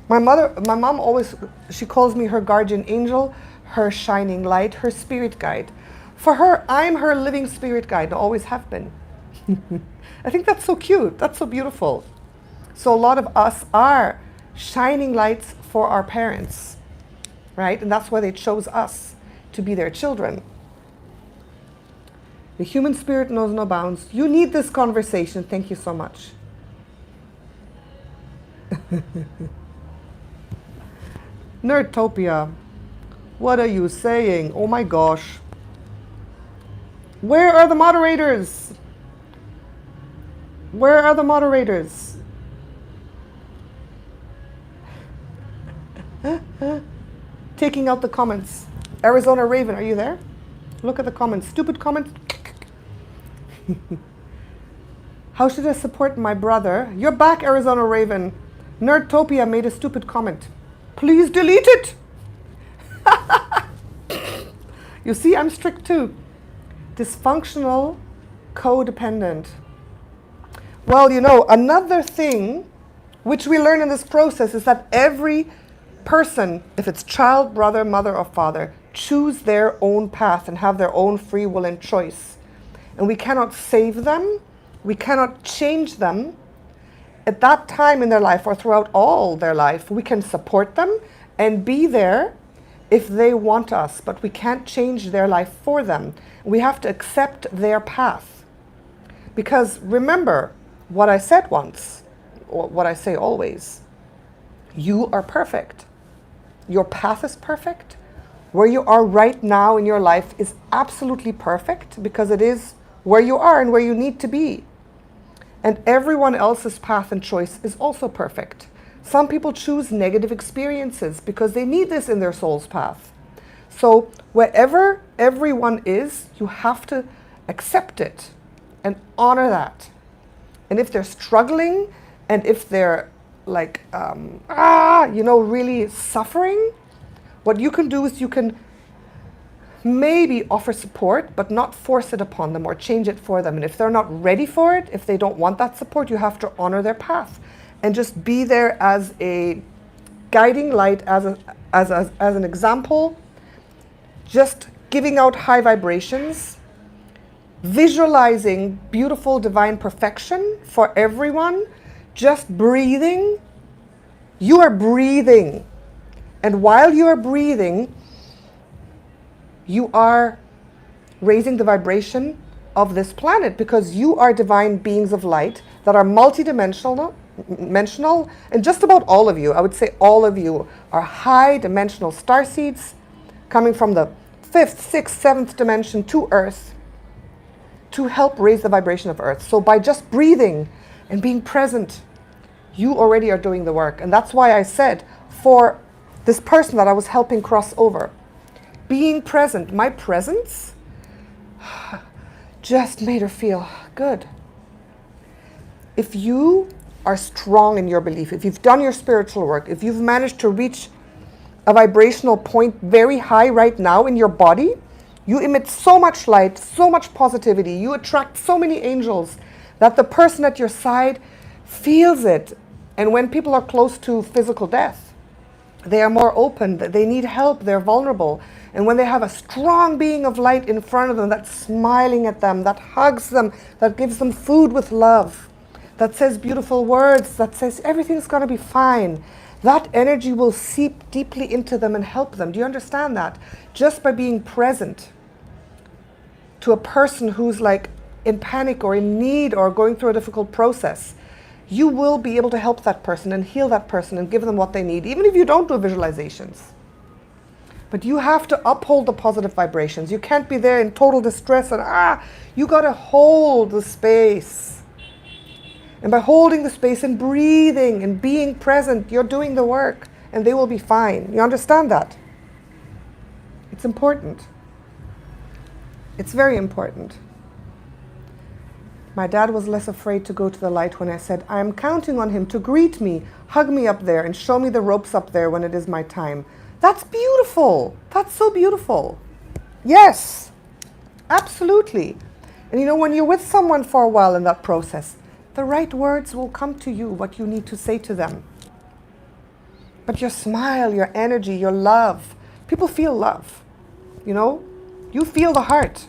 My mom always, she calls me her guardian angel, her shining light, her spirit guide. For her, I'm her living spirit guide, I always have been. I think that's so cute, that's so beautiful. So a lot of us are shining lights for our parents, right? And that's why they chose us to be their children. The human spirit knows no bounds. You need this conversation. Thank you so much. Nerdtopia. What are you saying? Oh my gosh. Where are the moderators? Where are the moderators? Taking out the comments. Arizona Raven, are you there? Look at the comments. Stupid comments. How should I support my brother? You're back, Arizona Raven. Nerdtopia made a stupid comment. Please delete it. You see, I'm strict too. Dysfunctional, codependent. Well, you know, another thing which we learn in this process is that every person, if it's child, brother, mother, or father, choose their own path and have their own free will and choice. And we cannot save them, we cannot change them at that time in their life or throughout all their life. We can support them and be there if they want us, but we can't change their life for them. We have to accept their path. Because remember what I said once, or what I say always, you are perfect. Your path is perfect. Where you are right now in your life is absolutely perfect because it is where you are and where you need to be. And everyone else's path and choice is also perfect. Some people choose negative experiences because they need this in their soul's path. So wherever everyone is, you have to accept it and honor that. And if they're struggling and if they're like, really suffering, what you can do is you can maybe offer support, but not force it upon them or change it for them. And if they're not ready for it, if they don't want that support, you have to honor their path and just be there as a guiding light, as an example, just giving out high vibrations, visualizing beautiful divine perfection for everyone, just breathing. You are breathing. And while you are breathing, you are raising the vibration of this planet because you are divine beings of light that are multidimensional, and just about all of you, I would say all of you are high dimensional starseeds coming from the 5th, 6th, 7th dimension to Earth to help raise the vibration of Earth. So by just breathing and being present, you already are doing the work. And that's why I said for this person that I was helping cross over, being present, my presence just made her feel good. If you are strong in your belief, if you've done your spiritual work, if you've managed to reach a vibrational point very high right now in your body, you emit so much light, so much positivity, you attract so many angels that the person at your side feels it. And when people are close to physical death, they are more open, they need help, they're vulnerable. And when they have a strong being of light in front of them that's smiling at them, that hugs them, that gives them food with love, that says beautiful words, that says everything's going to be fine, that energy will seep deeply into them and help them. Do you understand that? Just by being present to a person who's like in panic or in need or going through a difficult process, you will be able to help that person and heal that person and give them what they need, even if you don't do visualizations. But you have to uphold the positive vibrations. You can't be there in total distress and you got to hold the space. And by holding the space and breathing and being present, you're doing the work and they will be fine. You understand that? It's important. It's very important. My dad was less afraid to go to the light when I said, I am counting on him to greet me, hug me up there, and show me the ropes up there when it is my time. That's beautiful. That's so beautiful. Yes, absolutely. And you know, when you're with someone for a while in that process, the right words will come to you, what you need to say to them. But your smile, your energy, your love, people feel love, you know? You feel the heart.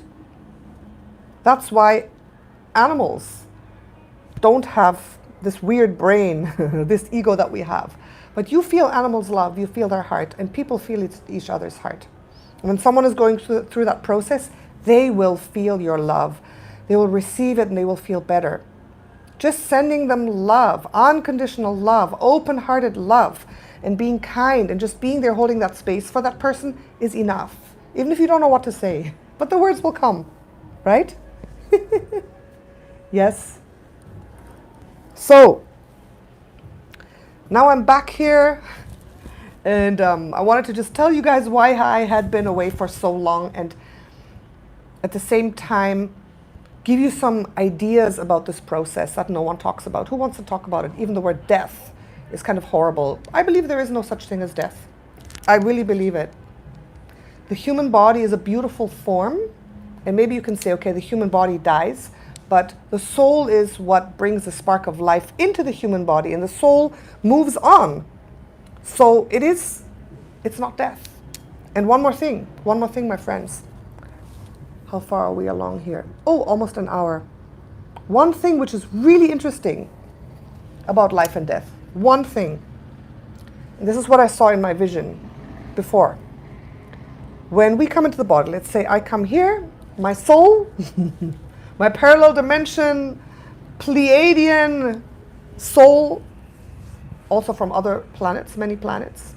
That's why animals don't have this weird brain, this ego that we have. But you feel animals' love, you feel their heart, and people feel each other's heart. And when someone is going through that process, they will feel your love. They will receive it and they will feel better. Just sending them love, unconditional love, open-hearted love, and being kind and just being there holding that space for that person is enough. Even if you don't know what to say, but the words will come, right? Yes. So, now I'm back here, and I wanted to just tell you guys why I had been away for so long, and at the same time, give you some ideas about this process that no one talks about. Who wants to talk about it? Even the word death is kind of horrible. I believe there is no such thing as death. I really believe it. The human body is a beautiful form, and maybe you can say, okay, the human body dies, but the soul is what brings the spark of life into the human body, and the soul moves on. So it's not death. And one more thing, my friends. How far are we along here? Oh, almost an hour. One thing which is really interesting about life and death. One thing. And this is what I saw in my vision before. When we come into the body, let's say I come here, my soul, my parallel dimension, Pleiadian soul, also from other planets, many planets,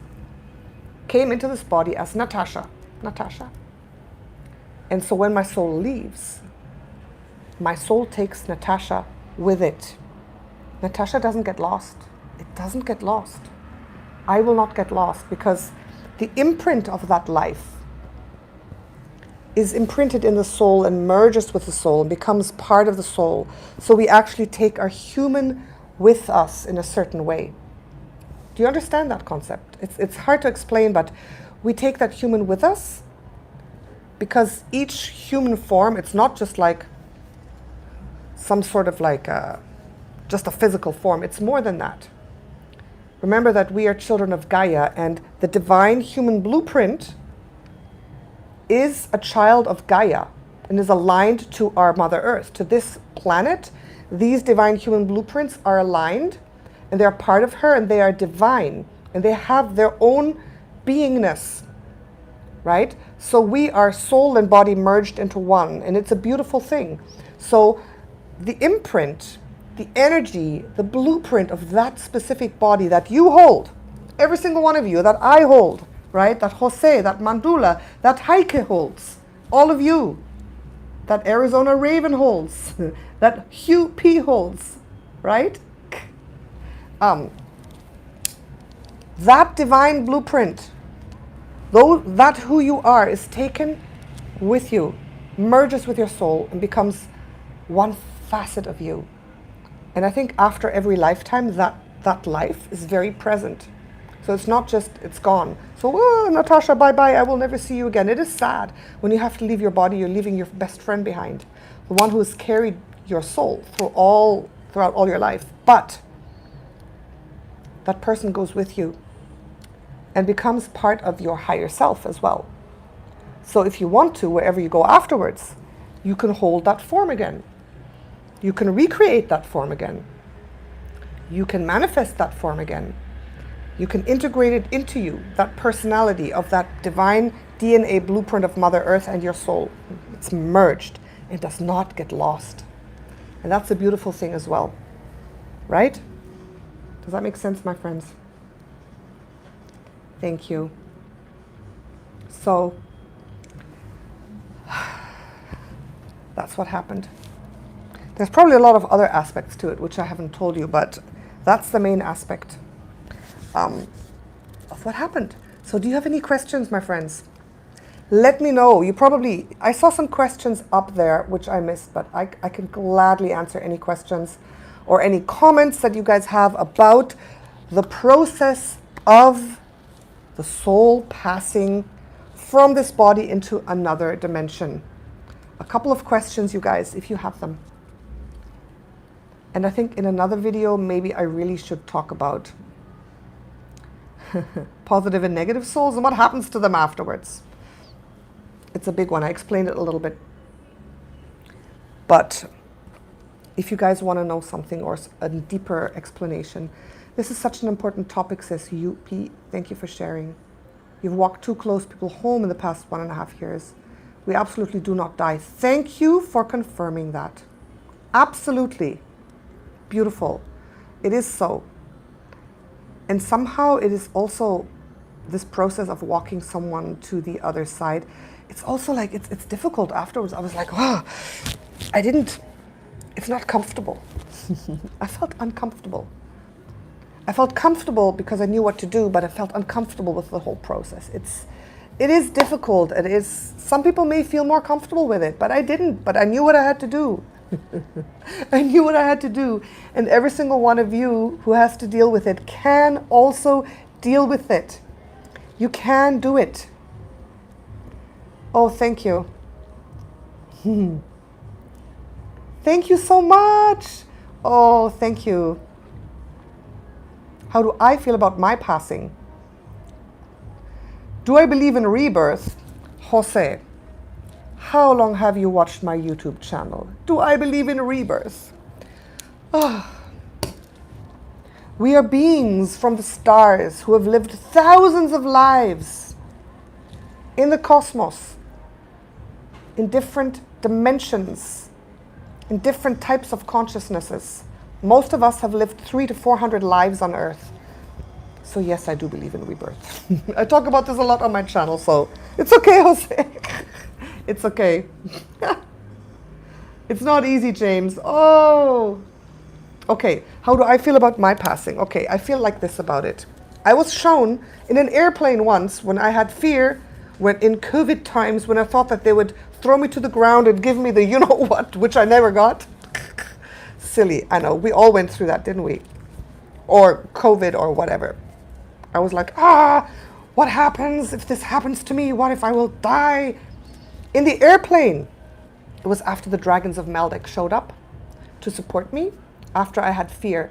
came into this body as Natascha. And so when my soul leaves, my soul takes Natascha with it. Natascha doesn't get lost. It doesn't get lost. I will not get lost because the imprint of that life is imprinted in the soul and merges with the soul and becomes part of the soul. So we actually take our human with us in a certain way. Do you understand that concept? It's hard to explain, but we take that human with us because each human form, it's not just like some sort of like just a physical form. It's more than that. Remember that we are children of Gaia, and the divine human blueprint is a child of Gaia and is aligned to our Mother Earth, to this planet. These divine human blueprints are aligned and they're part of her and they are divine and they have their own beingness, right? So we are soul and body merged into one, and it's a beautiful thing. So the imprint, the energy, the blueprint of that specific body that you hold, every single one of you, that I hold, right? That Jose, that Mandula, that Heike holds, all of you, that Arizona Raven holds, that Hugh P holds, right? That divine blueprint, though that who you are is taken with you, merges with your soul and becomes one facet of you. And I think after every lifetime, that life is very present. So it's not just, it's gone. So, Natascha, bye-bye, I will never see you again. It is sad. When you have to leave your body, you're leaving your best friend behind. The one who has carried your soul throughout all your life. But that person goes with you and becomes part of your higher self as well. So if you want to, wherever you go afterwards, you can hold that form again. You can recreate that form again. You can manifest that form again. You can integrate it into you, that personality of that divine DNA blueprint of Mother Earth and your soul. It's merged. It does not get lost. And that's a beautiful thing as well. Right? Does that make sense, my friends? Thank you. So, that's what happened. There's probably a lot of other aspects to it, which I haven't told you, but that's the main aspect of what happened. So do you have any questions, my friends? Let me know. I saw some questions up there, which I missed, but I can gladly answer any questions or any comments that you guys have about the process of the soul passing from this body into another dimension. A couple of questions, you guys, if you have them. And I think in another video, maybe I really should talk about positive and negative souls and what happens to them afterwards. It's a big one. I explained it a little bit. But if you guys want to know something or a deeper explanation, this is such an important topic, says UP. Thank you for sharing. You've walked two close people home in the past 1.5 years. We absolutely do not die. Thank you for confirming that. Absolutely. Beautiful. It is so. And somehow it is also this process of walking someone to the other side. It's also like, it's difficult afterwards. I was like, wow, it's not comfortable. I felt uncomfortable. I felt comfortable because I knew what to do, but I felt uncomfortable with the whole process. It is difficult. Some people may feel more comfortable with it, but I didn't, but I knew what I had to do. I knew what I had to do. And every single one of you who has to deal with it can also deal with it. You can do it. Oh, thank you. Thank you so much. Oh, thank you. How do I feel about my passing? Do I believe in rebirth? Jose, how long have you watched my YouTube channel? Do I believe in rebirth? Oh. We are beings from the stars who have lived thousands of lives in the cosmos, in different dimensions, in different types of consciousnesses. Most of us have lived 300 to 400 lives on Earth. So yes, I do believe in rebirth. I talk about this a lot on my channel, so it's okay, Jose. It's okay. It's not easy, James. Oh. Okay, how do I feel about my passing? Okay, I feel like this about it. I was shown in an airplane once when I had fear, when in COVID times, when I thought that they would throw me to the ground and give me the you know what, which I never got. Silly, I know. We all went through that, didn't we? Or COVID or whatever. I was like, what happens if this happens to me? What if I will die? In the airplane, it was after the dragons of Maldek showed up to support me. After I had fear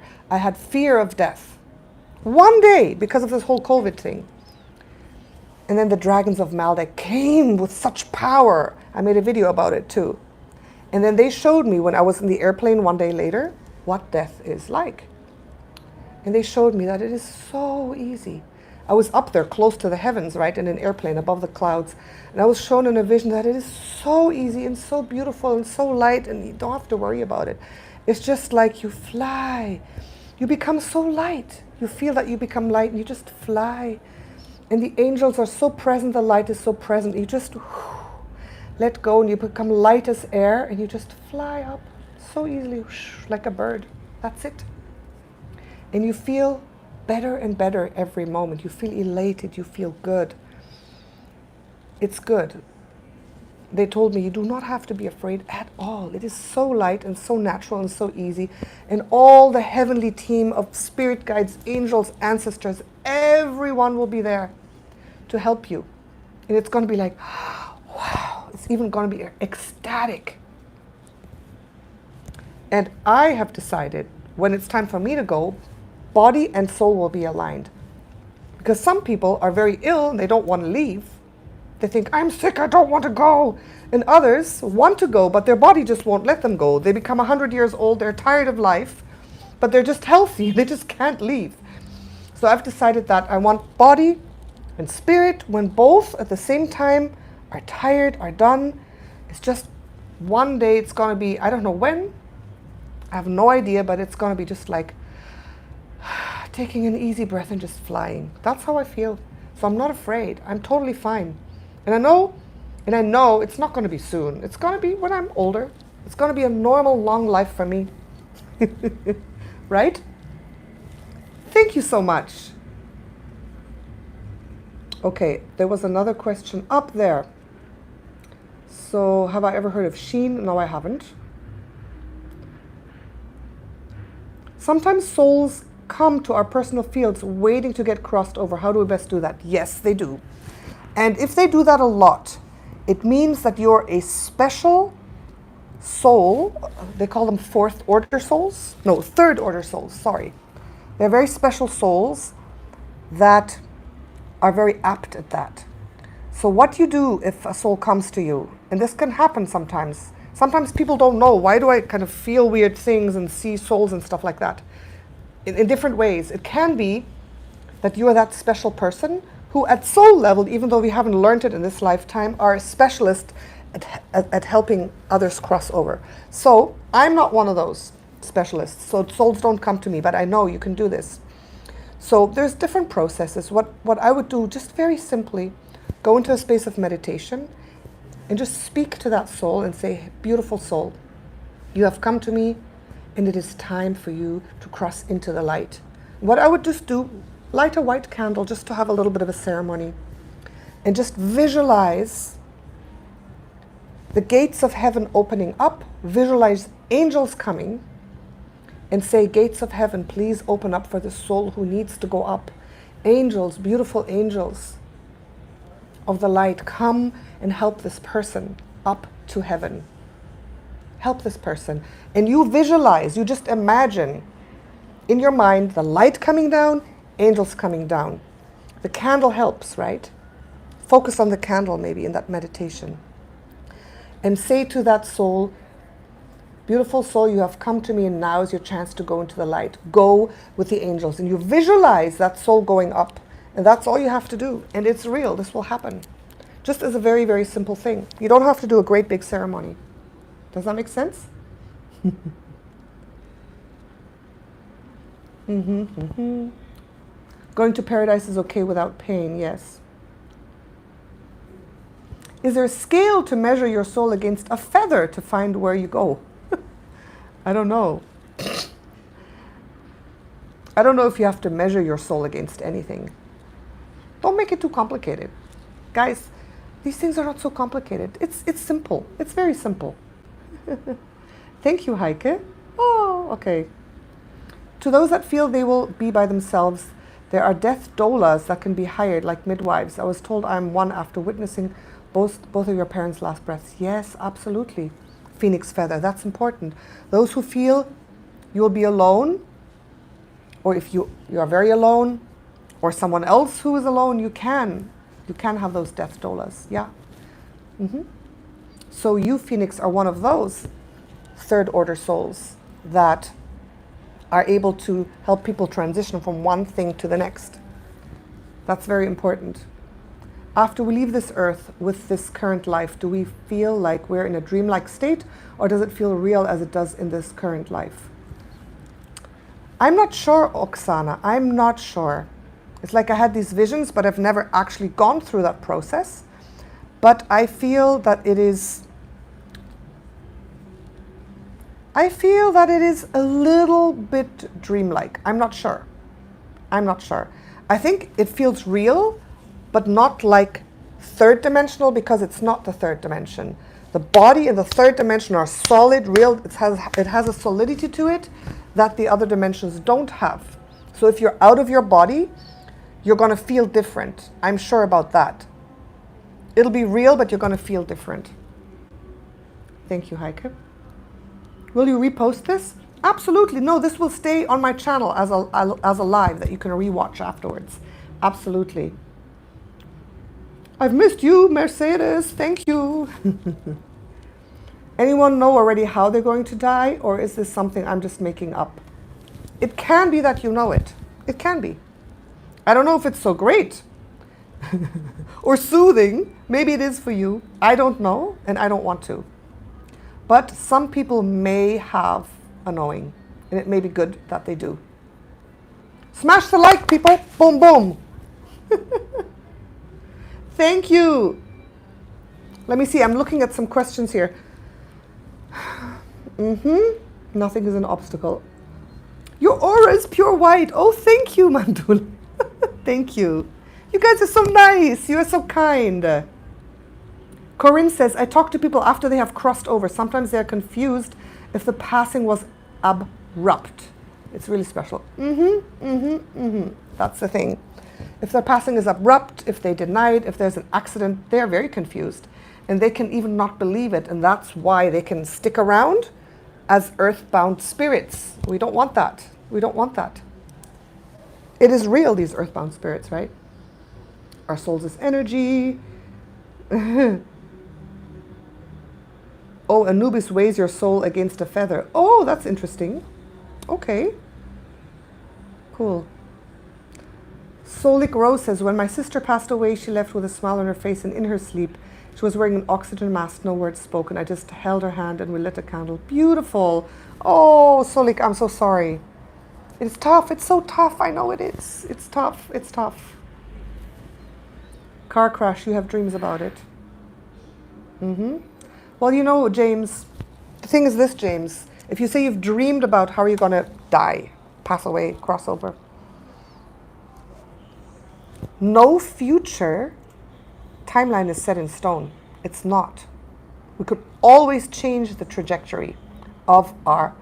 of death. One day, because of this whole COVID thing. And then the dragons of Maldek came with such power. I made a video about it too. And then they showed me when I was in the airplane one day later, what death is like. And they showed me that it is so easy. I was up there close to the heavens, right, in an airplane above the clouds. And I was shown in a vision that it is so easy and so beautiful and so light, and you don't have to worry about it. It's just like you fly. You become so light. You feel that you become light and you just fly. And the angels are so present, the light is so present. You just let go and you become light as air and you just fly up so easily, like a bird. That's it. And you feel better and better every moment. You feel elated, you feel good. It's good. They told me you do not have to be afraid at all. It is so light and so natural and so easy. And all the heavenly team of spirit guides, angels, ancestors, everyone will be there to help you. And it's going to be like, wow, it's even going to be ecstatic. And I have decided when it's time for me to go, body and soul will be aligned. Because some people are very ill and they don't want to leave. They think, I'm sick, I don't want to go. And others want to go, but their body just won't let them go. They become 100 years old, they're tired of life, but they're just healthy. They just can't leave. So I've decided that I want body and spirit, when both at the same time are tired, are done. It's just one day it's going to be, I don't know when, I have no idea, but it's going to be just like taking an easy breath and just flying. That's how I feel. So I'm not afraid. I'm totally fine. And I know it's not going to be soon. It's going to be when I'm older. It's going to be a normal, long life for me. Right? Thank you so much. Okay, there was another question up there. So, have I ever heard of Sheen? No, I haven't. Sometimes souls come to our personal fields waiting to get crossed over. How do we best do that? Yes, they do. And if they do that a lot, it means that you're a special soul. They call them fourth order souls. No, third order souls, sorry. They're very special souls that are very apt at that. So what you do if a soul comes to you, and this can happen sometimes. Sometimes people don't know, why do I kind of feel weird things and see souls and stuff like that? In different ways. It can be that you are that special person who at soul level, even though we haven't learned it in this lifetime, are a specialist at helping others cross over. So I'm not one of those specialists. So souls don't come to me, but I know you can do this. So there's different processes. What I would do, just very simply, go into a space of meditation and just speak to that soul and say, beautiful soul, you have come to me and it is time for you to cross into the light. What I would just do, light a white candle just to have a little bit of a ceremony and just visualize the gates of heaven opening up, visualize angels coming and say, gates of heaven, please open up for the soul who needs to go up. Angels, beautiful angels of the light, come and help this person up to heaven. Help this person. And you visualize, you just imagine in your mind the light coming down, angels coming down. The candle helps, right? Focus on the candle maybe in that meditation. And say to that soul, beautiful soul, you have come to me and now is your chance to go into the light. Go with the angels. And you visualize that soul going up. And that's all you have to do. And it's real. This will happen. Just as a very, very simple thing. You don't have to do a great big ceremony. Does that make sense? Going to paradise is okay without pain, yes. Is there a scale to measure your soul against a feather to find where you go? I don't know. I don't know if you have to measure your soul against anything. Don't make it too complicated. Guys, these things are not so complicated. It's simple. It's very simple. Thank you, Heike. Oh, okay. To those that feel they will be by themselves, there are death doulas that can be hired, like midwives. I was told I'm one after witnessing both of your parents' last breaths. Yes, absolutely. Phoenix feather, that's important. Those who feel you will be alone, or if you are very alone, or someone else who is alone, you can have those death doulas. Yeah. So you, Phoenix, are one of those third order souls that are able to help people transition from one thing to the next. That's very important. After we leave this earth with this current life, do we feel like we're in a dreamlike state, or does it feel real as it does in this current life? I'm not sure, Oksana. I'm not sure. It's like I had these visions, but I've never actually gone through that process. But I feel that it is a little bit dreamlike. I'm not sure. I think it feels real, but not like third dimensional, because it's not the third dimension. The body and the third dimension are solid, real. It has a solidity to it that the other dimensions don't have. So if you're out of your body, you're going to feel different. I'm sure about that. It'll be real, but you're going to feel different. Thank you, Heike. Will you repost this? Absolutely. No, this will stay on my channel as a live that you can rewatch afterwards. Absolutely. I've missed you, Mercedes. Thank you. Anyone know already how they're going to die, or is this something I'm just making up? It can be that you know it. It can be. I don't know if it's so great or soothing. Maybe it is for you. I don't know, and I don't want to. But some people may have a knowing, and it may be good that they do. Smash the like, people. Boom, boom. Thank you. Let me see. I'm looking at some questions here. Nothing is an obstacle. Your aura is pure white. Oh, thank you, Mandul. Thank you. You guys are so nice. You are so kind. Corinne says, I talk to people after they have crossed over. Sometimes they're confused if the passing was abrupt. It's really special. That's the thing. If their passing is abrupt, if they denied, if there's an accident, they're very confused. And they can even not believe it. And that's why they can stick around as earthbound spirits. We don't want that. We don't want that. It is real, these earthbound spirits, right? Our souls is energy. Oh, Anubis weighs your soul against a feather. Oh, that's interesting. Okay. Cool. Solic Rose says, when my sister passed away, she left with a smile on her face, and in her sleep, she was wearing an oxygen mask, no words spoken. I just held her hand and we lit a candle. Beautiful. Oh, Solik, I'm so sorry. It's tough. It's so tough. I know it is. It's tough. It's tough. Car crash. You have dreams about it. Well, you know, James, the thing is this, James. If you say you've dreamed about how are you going to die, pass away, cross over. No future timeline is set in stone. It's not. We could always change the trajectory of our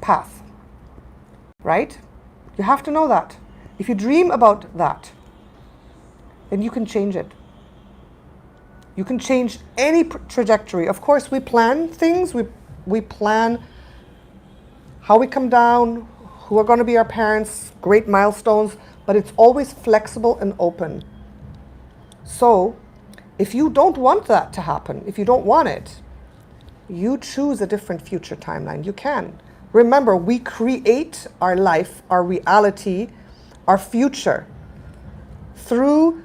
path. Right? You have to know that. If you dream about that, then you can change it. You can change any trajectory. Of course, we plan things. We plan how we come down, who are going to be our parents, great milestones, but it's always flexible and open. So, if you don't want that to happen, if you don't want it, you choose a different future timeline. You can. Remember, we create our life, our reality, our future through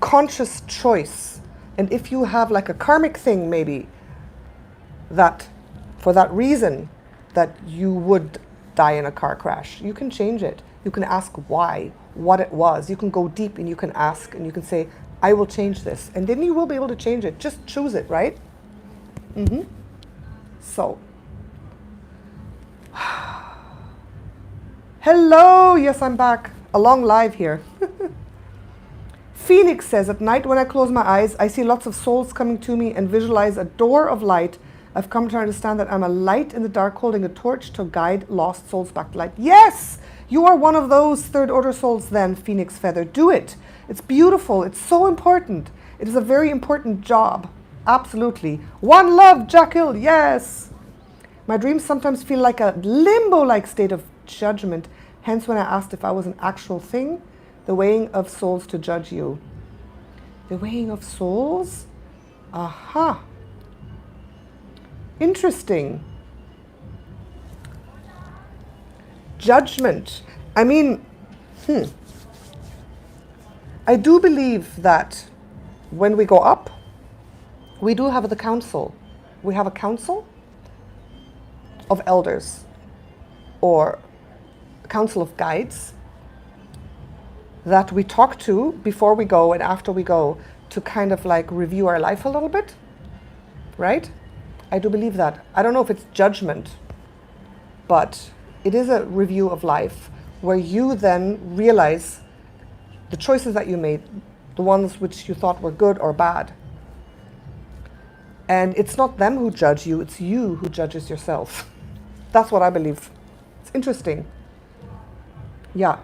conscious choice. And if you have like a karmic thing, maybe, that for that reason that you would die in a car crash, you can change it. You can ask why, what it was. You can go deep and you can ask and you can say, I will change this. And then you will be able to change it. Just choose it, right? So. Hello. Yes, I'm back. A long live here. Phoenix says, at night when I close my eyes, I see lots of souls coming to me and visualize a door of light. I've come to understand that I'm a light in the dark holding a torch to guide lost souls back to light. Yes! You are one of those third order souls then, Phoenix Feather. Do it. It's beautiful. It's so important. It is a very important job. Absolutely. One love, Jackal. Yes. My dreams sometimes feel like a limbo-like state of judgment. Hence when I asked if I was an actual thing, the weighing of souls to judge you. The weighing of souls? Aha. Interesting. Judgment. I mean, I do believe that when we go up, we do have the council. We have a council of elders or a council of guides that we talk to before we go and after we go to kind of like review our life a little bit, right? I do believe that. I don't know if it's judgment, but it is a review of life where you then realize the choices that you made, the ones which you thought were good or bad. And it's not them who judge you, it's you who judges yourself. That's what I believe. It's interesting. Yeah.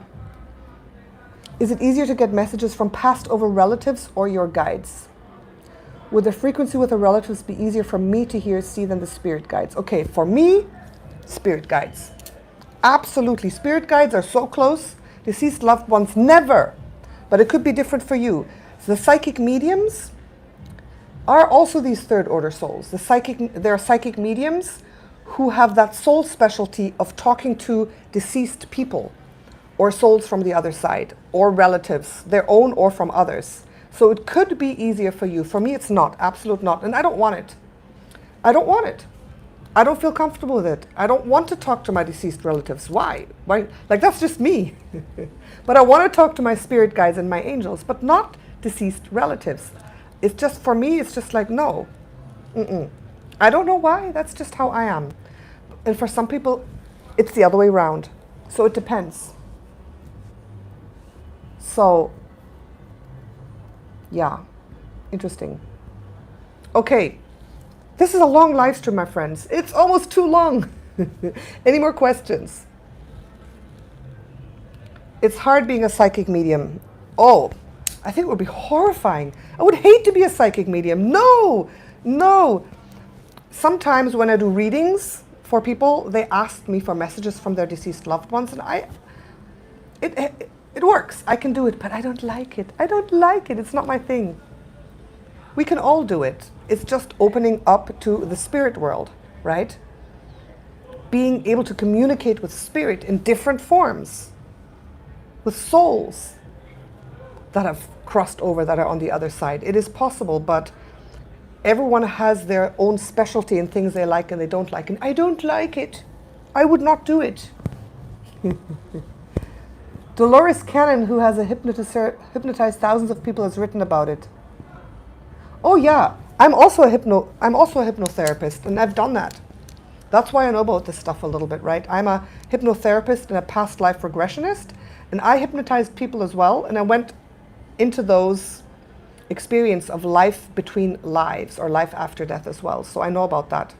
Is it easier to get messages from past over relatives or your guides? Would the frequency with the relatives be easier for me to hear, see than the spirit guides? Okay, for me, spirit guides. Absolutely. Spirit guides are so close. Deceased loved ones, never. But it could be different for you. The psychic mediums are also these third order souls. There are psychic mediums who have that soul specialty of talking to deceased people or souls from the other side or relatives, their own or from others. So it could be easier for you. For me, it's not, absolute not. And I don't want it. I don't want it. I don't feel comfortable with it. I don't want to talk to my deceased relatives. Why? Why? Like, that's just me. But I want to talk to my spirit guides and my angels, but not deceased relatives. It's just, for me, it's just like, no. I don't know why. That's just how I am. And for some people, it's the other way around. So it depends. So, yeah, interesting. Okay. This is a long live stream, my friends. It's almost too long. Any more questions? It's hard being a psychic medium. Oh, I think it would be horrifying. I would hate to be a psychic medium. No, no. Sometimes when I do readings for people, they ask me for messages from their deceased loved ones, and it works. I can do it, but I don't like it. I don't like it. It's not my thing. We can all do it. It's just opening up to the spirit world, right? Being able to communicate with spirit in different forms, with souls that have crossed over, that are on the other side. It is possible, but everyone has their own specialty in things they like and they don't like. And I don't like it. I would not do it. Dolores Cannon, who has hypnotized thousands of people, has written about it. Oh yeah. I'm also a hypnotherapist, and I've done that. That's why I know about this stuff a little bit, right? I'm a hypnotherapist and a past life regressionist, and I hypnotized people as well, and I went into those experience of life between lives or life after death as well. So I know about that.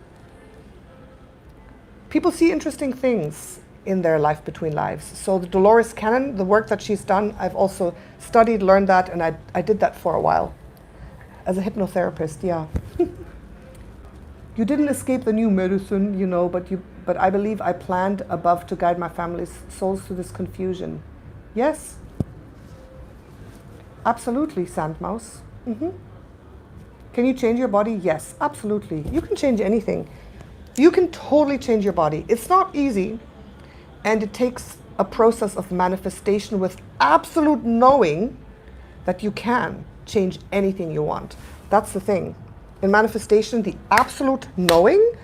People see interesting things in their life between lives. So the Dolores Cannon, the work that she's done, I've also studied, learned that, and I did that for a while. As a hypnotherapist, yeah. You didn't escape the new medicine, you know, but I believe I planned above to guide my family's souls through this confusion. Yes. Absolutely, Sandmouse. Can you change your body? Yes, absolutely. You can change anything. You can totally change your body. It's not easy, and it takes a process of manifestation with absolute knowing that you can change anything you want. That's the thing. In manifestation, the absolute knowing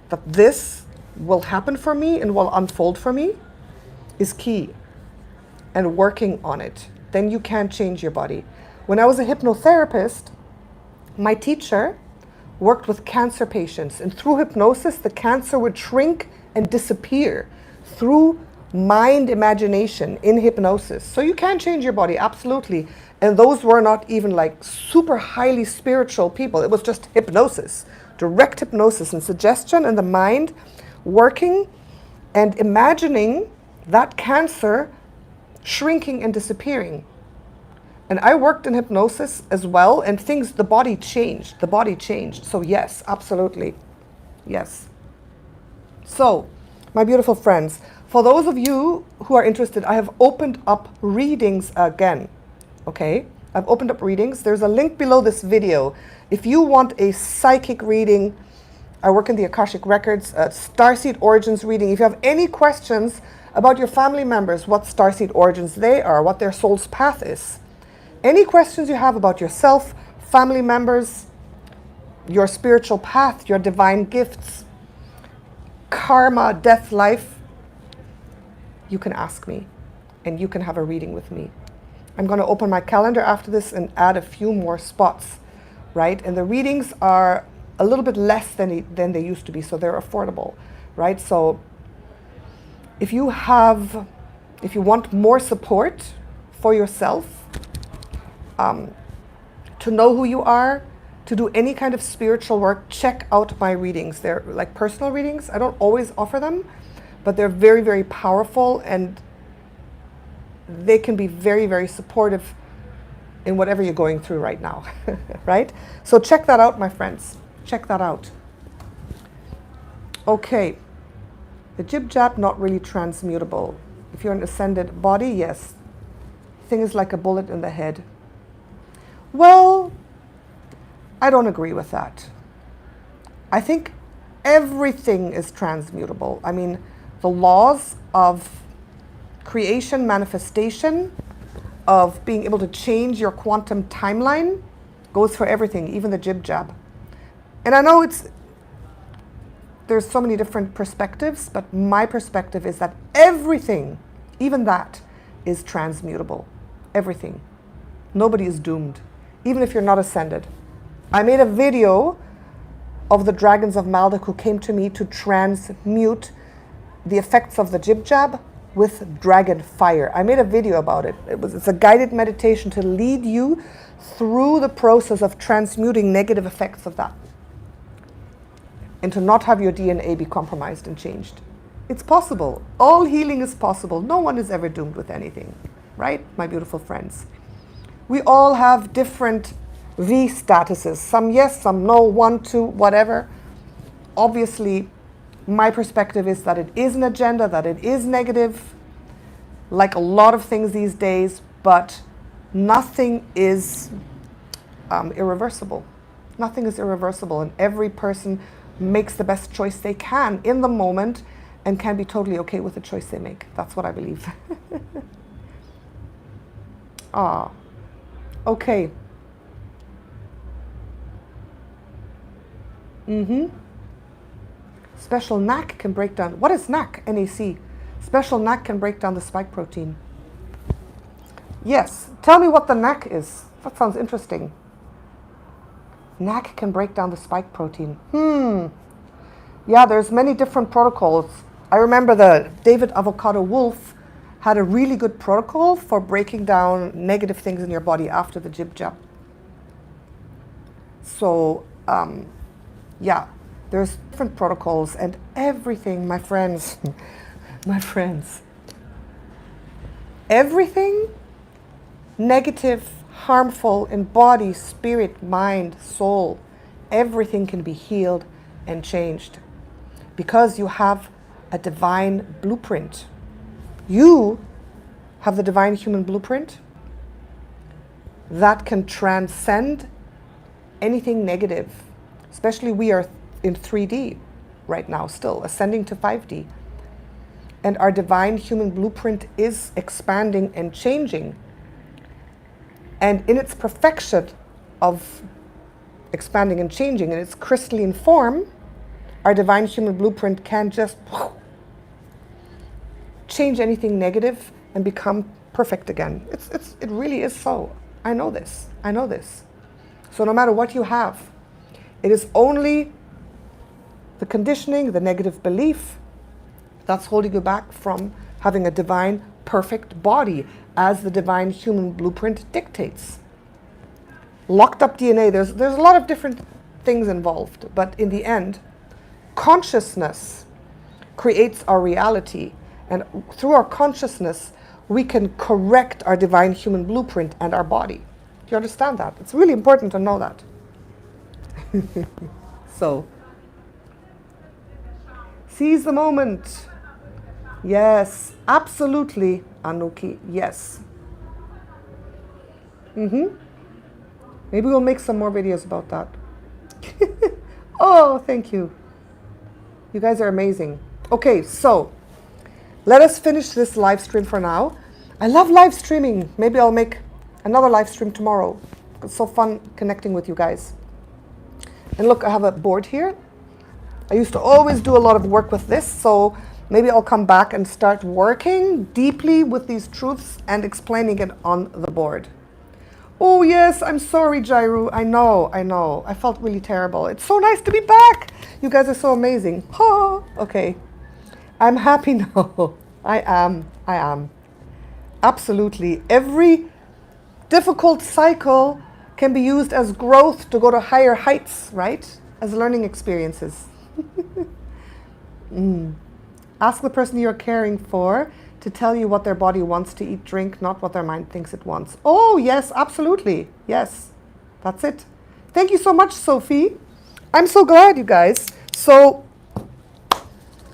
that this will happen for me and will unfold for me is key. And working on it. Then you can change your body. When I was a hypnotherapist, my teacher worked with cancer patients, and through hypnosis, the cancer would shrink and disappear through mind imagination in hypnosis. So you can change your body, absolutely. And those were not even like super highly spiritual people. It was just hypnosis, direct hypnosis and suggestion, and the mind working and imagining that cancer shrinking and disappearing. And I worked in hypnosis as well, and the body changed. The body changed. So yes, absolutely. Yes. So, my beautiful friends, for those of you who are interested, I have opened up readings again. Okay, I've opened up readings. There's a link below this video. If you want a psychic reading, I work in the Akashic Records, Starseed Origins reading. If you have any questions about your family members, what Starseed Origins they are, what their soul's path is, any questions you have about yourself, family members, your spiritual path, your divine gifts, karma, death, life, you can ask me and you can have a reading with me. I'm going to open my calendar after this and add a few more spots, right? And the readings are a little bit less than they used to be, so they're affordable, right? So if you want more support for yourself, to know who you are, to do any kind of spiritual work, check out my readings. They're like personal readings. I don't always offer them, but they're very, very powerful, and they can be very, very supportive in whatever you're going through right now, right? So check that out, my friends. Check that out. Okay. The jib-jab, not really transmutable. If you're an ascended body, yes. Thing is like a bullet in the head. Well, I don't agree with that. I think everything is transmutable. I mean, the laws of creation, manifestation, of being able to change your quantum timeline goes for everything, even the jib jab. And I know there's so many different perspectives, but my perspective is that everything, even that, is transmutable. Everything. Nobody is doomed, even if you're not ascended. I made a video of the dragons of Maldek who came to me to transmute the effects of the jib jab with dragon fire. I made a video about it. It's a guided meditation to lead you through the process of transmuting negative effects of that, and to not have your DNA be compromised and changed. It's possible. All healing is possible. No one is ever doomed with anything, right, my beautiful friends? We all have different V statuses. Some yes, some no, 1, 2, whatever. Obviously, my perspective is that it is an agenda, that it is negative, like a lot of things these days, but nothing is irreversible. Nothing is irreversible, and every person makes the best choice they can in the moment and can be totally okay with the choice they make. That's what I believe. Okay. Special NAC can break down. What is NAC? NAC. Special NAC can break down the spike protein. Yes. Tell me what the NAC is. That sounds interesting. NAC can break down the spike protein. Yeah, there's many different protocols. I remember the David Avocado Wolf had a really good protocol for breaking down negative things in your body after the jib jab. So, yeah, there's different protocols and everything, my friends, everything negative, harmful in body, spirit, mind, soul, everything can be healed and changed because you have a divine blueprint. You have the divine human blueprint that can transcend anything negative. Especially we are in 3D right now still, ascending to 5D. And our divine human blueprint is expanding and changing. And in its perfection of expanding and changing, in its crystalline form, our divine human blueprint can just change anything negative and become perfect again. It really is so. I know this. So no matter what you have, it is only the conditioning, the negative belief, that's holding you back from having a divine, perfect body as the divine human blueprint dictates. Locked up DNA, there's a lot of different things involved, but in the end, consciousness creates our reality. And through our consciousness, we can correct our divine human blueprint and our body. Do you understand that? It's really important to know that. So, seize the moment. Yes, absolutely, Anuki, yes. Maybe we'll make some more videos about that. Oh, thank you. You guys are amazing. Okay, so let us finish this live stream for now. I love live streaming. Maybe I'll make another live stream tomorrow. It's so fun connecting with you guys. And look, I have a board here. I used to always do a lot of work with this, so maybe I'll come back and start working deeply with these truths and explaining it on the board. Oh yes, I'm sorry, Jairu. I know. I felt really terrible. It's so nice to be back. You guys are so amazing. Oh, okay. I'm happy now. I am. Absolutely. Every difficult cycle can be used as growth to go to higher heights, right? As learning experiences. Ask the person you're caring for to tell you what their body wants to eat, drink, not what their mind thinks it wants. Oh, yes, absolutely. Yes, that's it. Thank you so much, Sophie. I'm so glad, you guys. So,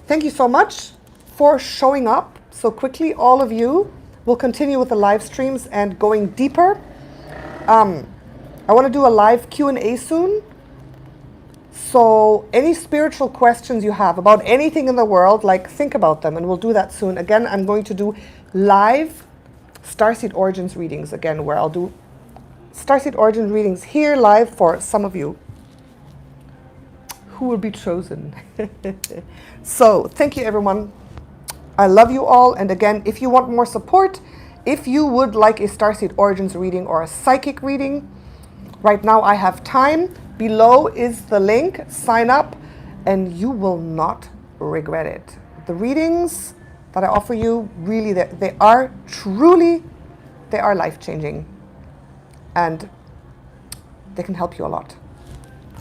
thank you so much for showing up so quickly, all of you. We'll continue with the live streams and going deeper. I want to do a live Q&A soon. So any spiritual questions you have about anything in the world, like think about them, and we'll do that soon. Again, I'm going to do live Starseed Origins readings again, where I'll do Starseed Origins readings here live for some of you who will be chosen. So thank you, everyone. I love you all. And again, if you want more support, if you would like a Starseed Origins reading or a psychic reading, right now I have time. Below is the link. Sign up and you will not regret it. The readings that I offer you, really, they are truly, they are life-changing. And they can help you a lot.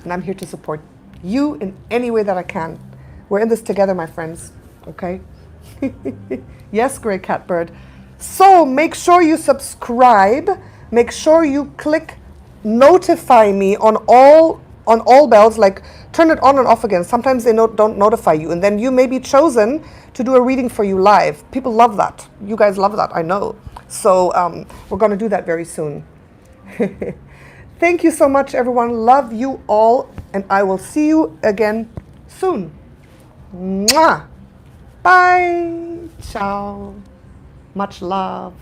And I'm here to support you in any way that I can. We're in this together, my friends. Okay? Yes, Grey Catbird. So make sure you subscribe. Make sure you click notify me on all bells, like turn it on and off again. Sometimes they don't notify you, and then you may be chosen to do a reading for you live. People love that. You guys love that, I know. So we're going to do that very soon. Thank you so much, everyone. Love you all, and I will see you again soon. Mwah! Bye. Ciao. Much love.